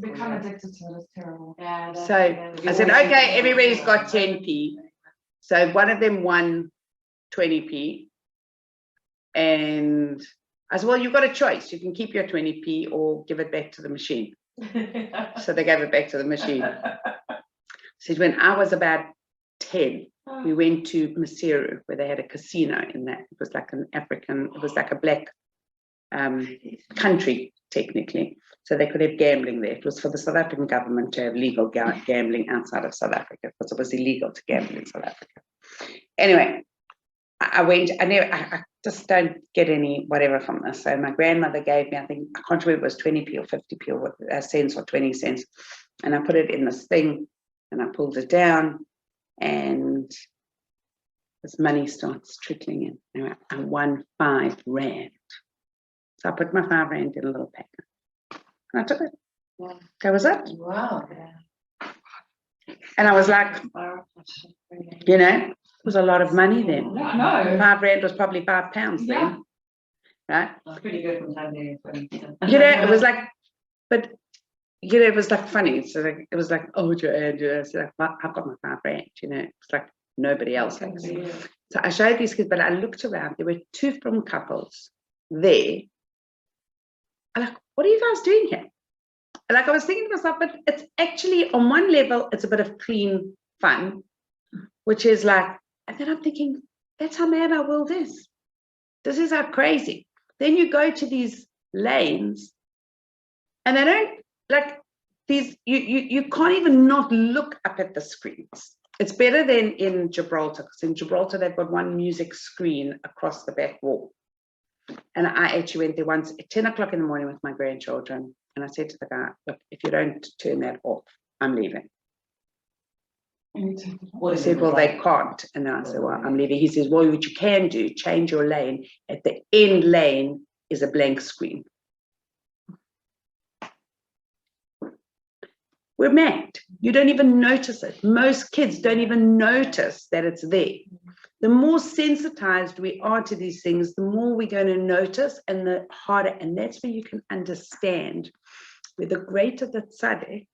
Become addicted to it is terrible. Yeah. So I said, okay, everybody's got 10p. So one of them won 20p. And I said, well, you've got a choice. You can keep your 20p or give it back to the machine. So they gave it back to the machine. So when I was about 10, we went to Maseru, where they had a casino in that. It was like it was like a black country, technically. So they could have gambling there. It was for the South African government to have legal gambling outside of South Africa, because it was illegal to gamble in South Africa. Anyway, I went, I just don't get any whatever from this. So my grandmother gave me, I think, I can't remember, it was 20p or 50p or cents or 20 cents. And I put it in this thing, and I pulled it down, and this money starts trickling in. Anyway, I won 5 rand. So I put my 5 rand in a little packet, and I took it. Yeah. That was it. Wow. Yeah. And I was like, it was a lot of money then. No. 5 rand was probably £5 then. Right? That's pretty good from time to It was like, but it was like funny. So like, it was like, oh, Joanne, so like, I've got my 5 rand, it's like nobody else has. So I showed these kids, but I looked around, there were 2 from couples there. I'm like, what are you guys doing here? Like, I was thinking to myself, but it's actually, on one level, it's a bit of clean fun, which is like, and then I'm thinking, that's how mad our world is. This is how crazy. Then you go to these lanes, and they don't, like, these, you can't even not look up at the screens. It's better than in Gibraltar, because in Gibraltar, they've got one music screen across the back wall. And I actually went there once at 10 o'clock in the morning with my grandchildren. And I said to the guy, look, if you don't turn that off, I'm leaving. He said, well, they can't. And then I said, well, I'm leaving. He says, well, what you can do, change your lane. At the end lane is a blank screen. We're mad. You don't even notice it. Most kids don't even notice that it's there. The more sensitized we are to these things, the more we're going to notice, and the harder. And that's where you can understand where the greater the tzaddik,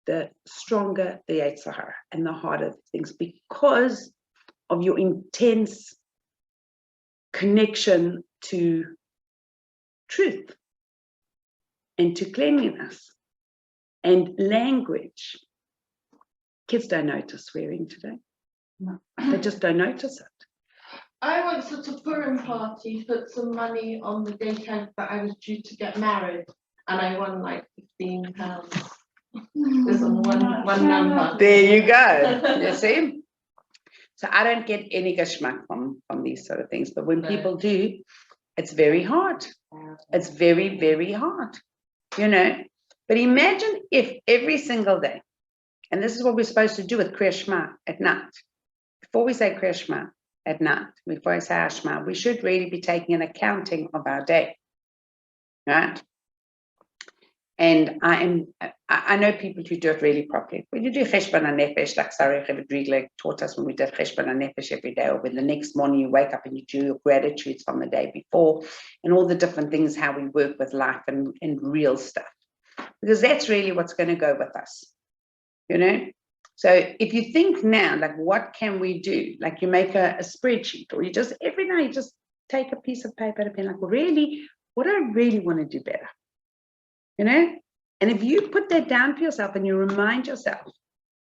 the stronger the Yetzer Hara, and the harder things, because of your intense connection to truth and to cleanliness and language. Kids don't notice swearing today. No. They just don't notice it. I once at a Purim party put some money on the day count that I was due to get married, and I won like £15. There's one number. There you go. You see? So I don't get any geschmack from these sort of things, but when people do, it's very hard. It's very, very hard, you know. But imagine if every single day, and this is what we're supposed to do with Kriya Shema at night. Before we say Kriya Shema at night, before I say our Shema, we should really be taking an accounting of our day, right? And I know people who do it really properly. When you do Cheshbon HaNefesh, like Sarah Riegler taught us when we did Cheshbon HaNefesh every day, or when the next morning you wake up and you do your gratitudes from the day before, and all the different things, how we work with life and real stuff. Because that's really what's going to go with us, you know? So if you think now, like, what can we do? Like, you make a spreadsheet, or you just, every night, you just take a piece of paper and a pen, like, really, what do I really want to do better? You know, and if you put that down for yourself and you remind yourself,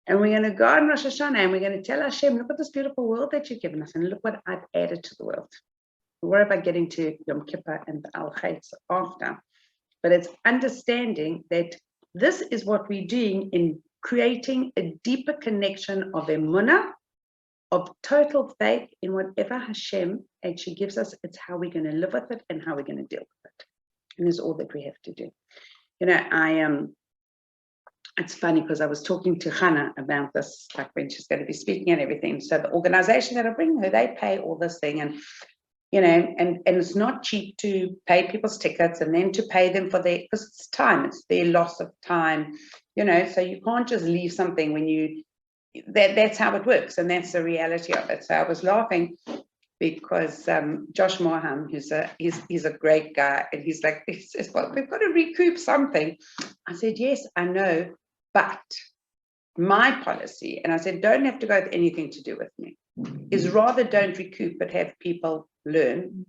and we're going to go on Rosh Hashanah and we're going to tell Hashem, look at this beautiful world that you've given us, and look what I've added to the world. We're about getting to Yom Kippur and Al Chaytz after, but it's understanding that this is what we're doing in creating a deeper connection of emunah, of total faith in whatever Hashem actually gives us. It's how we're going to live with it and how we're going to deal with it, and it's all that we have to do. You know, it's funny because I was talking to Hannah about this, like when she's going to be speaking and everything. So the organization that are bringing her, they pay all this thing, and, you know, and it's not cheap to pay people's tickets and then to pay them for their, because it's time, it's their loss of time, you know, so you can't just leave something when you, that's how it works. And that's the reality of it. So I was laughing because Josh Morham, he's a great guy, and he's like, he says, well, we've got to recoup something. I said, yes, I know, but my policy, and I said, don't have to go with anything to do with me, is rather don't recoup, but have people learn,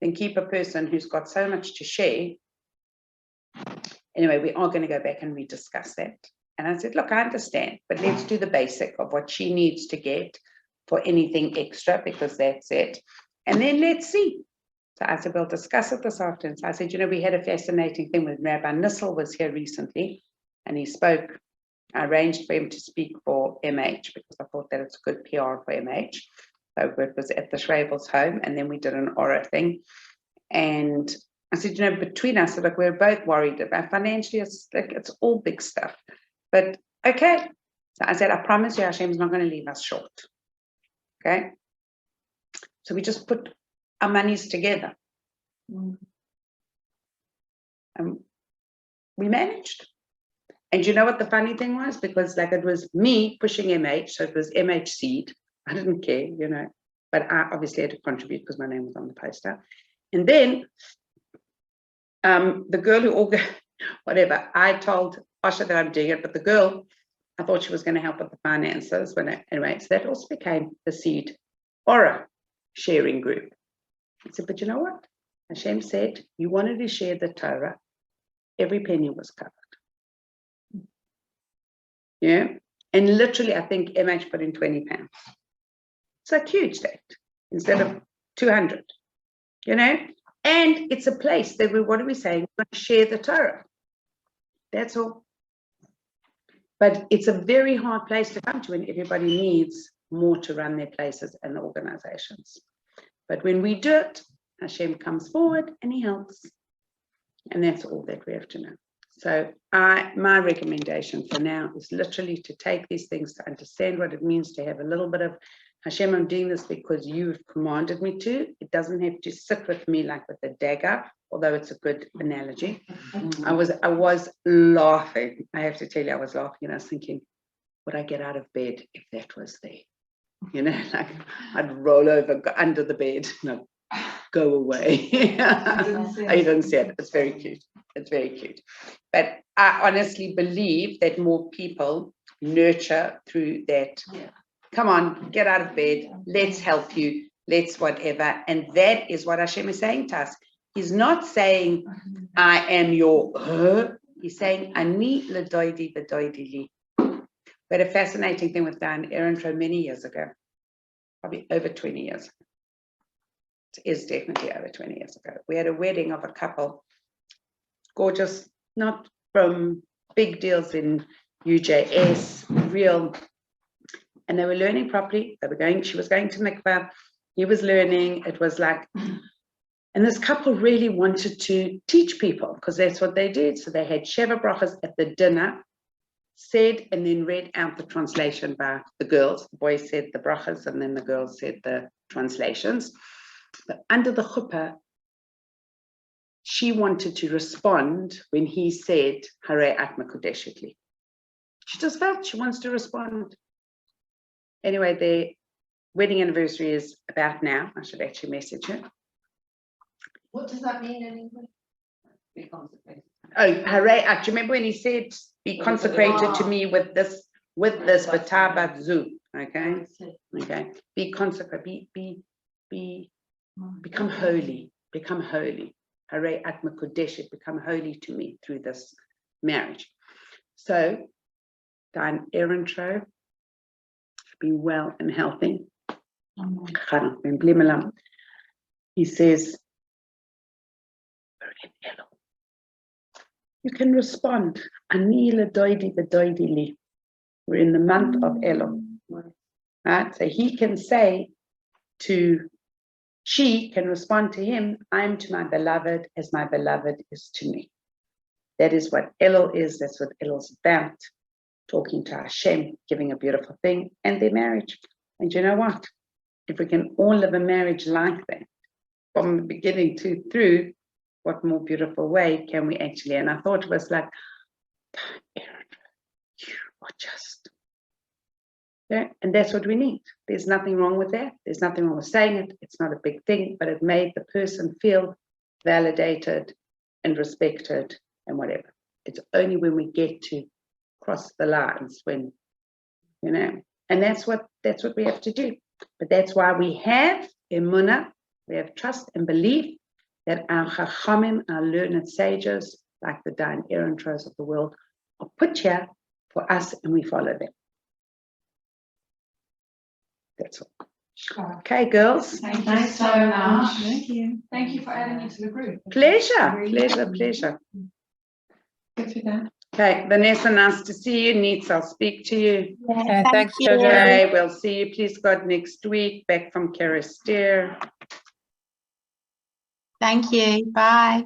than keep a person who's got so much to share. Anyway, we are going to go back and rediscuss that. And I said, look, I understand, but let's do the basic of what she needs to get for anything extra, because that's it. And then let's see. So I said, we'll discuss it this afternoon. So I said, you know, we had a fascinating thing with Rabbi Nissel was here recently, and he spoke. I arranged for him to speak for MH because I thought that it's good PR for MH. So it was at the Schwabel's home, and then we did an aura thing. And I said, you know, between us, like, we're both worried about financially, it's like, it's all big stuff. But okay. So I said, I promise you, Hashem's not going to leave us short. Okay, so we just put our monies together, and we managed. And you know what the funny thing was? Because like it was me pushing MH, so it was MH seed. I didn't care, you know, but I obviously had to contribute because my name was on the poster. And then the girl who whatever, I told Asha that I'm doing it, but the girl, I thought she was going to help with the finances. Anyway, so that also became the seed aura sharing group. I said, but you know what? Hashem said, you wanted to share the Torah. Every penny was covered. Yeah. And literally, I think MH put in £20. It's a huge that instead of 200, you know? And it's a place that what are we saying? We're going to share the Torah. That's all. But it's a very hard place to come to, and everybody needs more to run their places and organizations. But when we do it, Hashem comes forward and he helps. And that's all that we have to know. So my recommendation for now is literally to take these things, to understand what it means to have a little bit of Hashem, I'm doing this because you've commanded me to. It doesn't have to sit with me like with a dagger, although it's a good analogy. I was laughing. I have to tell you, I was laughing and I was thinking, would I get out of bed if that was there? You know, like I'd roll over, go under the bed, no, go away. I didn't see it. It's very cute. It's very cute. But I honestly believe that more people nurture through that. Yeah. Come on, get out of bed. Let's help you. Let's whatever. And that is what Hashem is saying to us. He's not saying, I am your her. He's saying, Ani l'doidi v'doidi li. We had a fascinating thing with Dan Ehrentrow many years ago, probably over 20 years ago. It is definitely over 20 years ago. We had a wedding of a couple, gorgeous, not from big deals in UJS, real, and they were learning properly. They were going, she was going to mikvah, he was learning. It was like, and this couple really wanted to teach people because that's what they did. So they had Sheva brachas at the dinner, said, and then read out the translation by the girls. The boys said the brachas, and then the girls said the translations. But under the chuppah, she wanted to respond when he said, Hare Atma Kodeshitli. She just felt she wants to respond. Anyway, their wedding anniversary is about now. I should actually message her. What does that mean in English? Oh, Hare, do you remember when he said, be consecrated to me with this v'tabat zu, okay? Okay, be consecrated, become holy, Hare Atma Kodeshet, become holy to me through this marriage. So, Dan Ehrentrow, be well and healthy. He says, you can respond. We're in the month of Elul. Right? So he can say she can respond to him, I'm to my beloved as my beloved is to me. That is what Elul is. That's what Elul's about. Talking to Hashem, giving a beautiful thing, and their marriage. And you know what? If we can all live a marriage like that, from the beginning to through, what more beautiful way can we actually? And I thought it was like, Aaron, you are just. Yeah, and that's what we need. There's nothing wrong with that. There's nothing wrong with saying it. It's not a big thing, but it made the person feel validated and respected and whatever. It's only when we get to cross the lines when, and that's what we have to do. But that's why we have emunah, we have trust and belief that our chachamim, our learned sages, like the Dan Ehrentrows of the world, are put here for us and we follow them. That's all. Okay, girls. Thanks so much. Thank you. Thank you for adding it to the group. Pleasure. Good for that. Okay, Vanessa, nice to see you. Neets, I'll speak to you. Yeah, Thanks, you. Jojo. Okay, we'll see you, please God, next week, back from Kerrister. Thank you. Bye.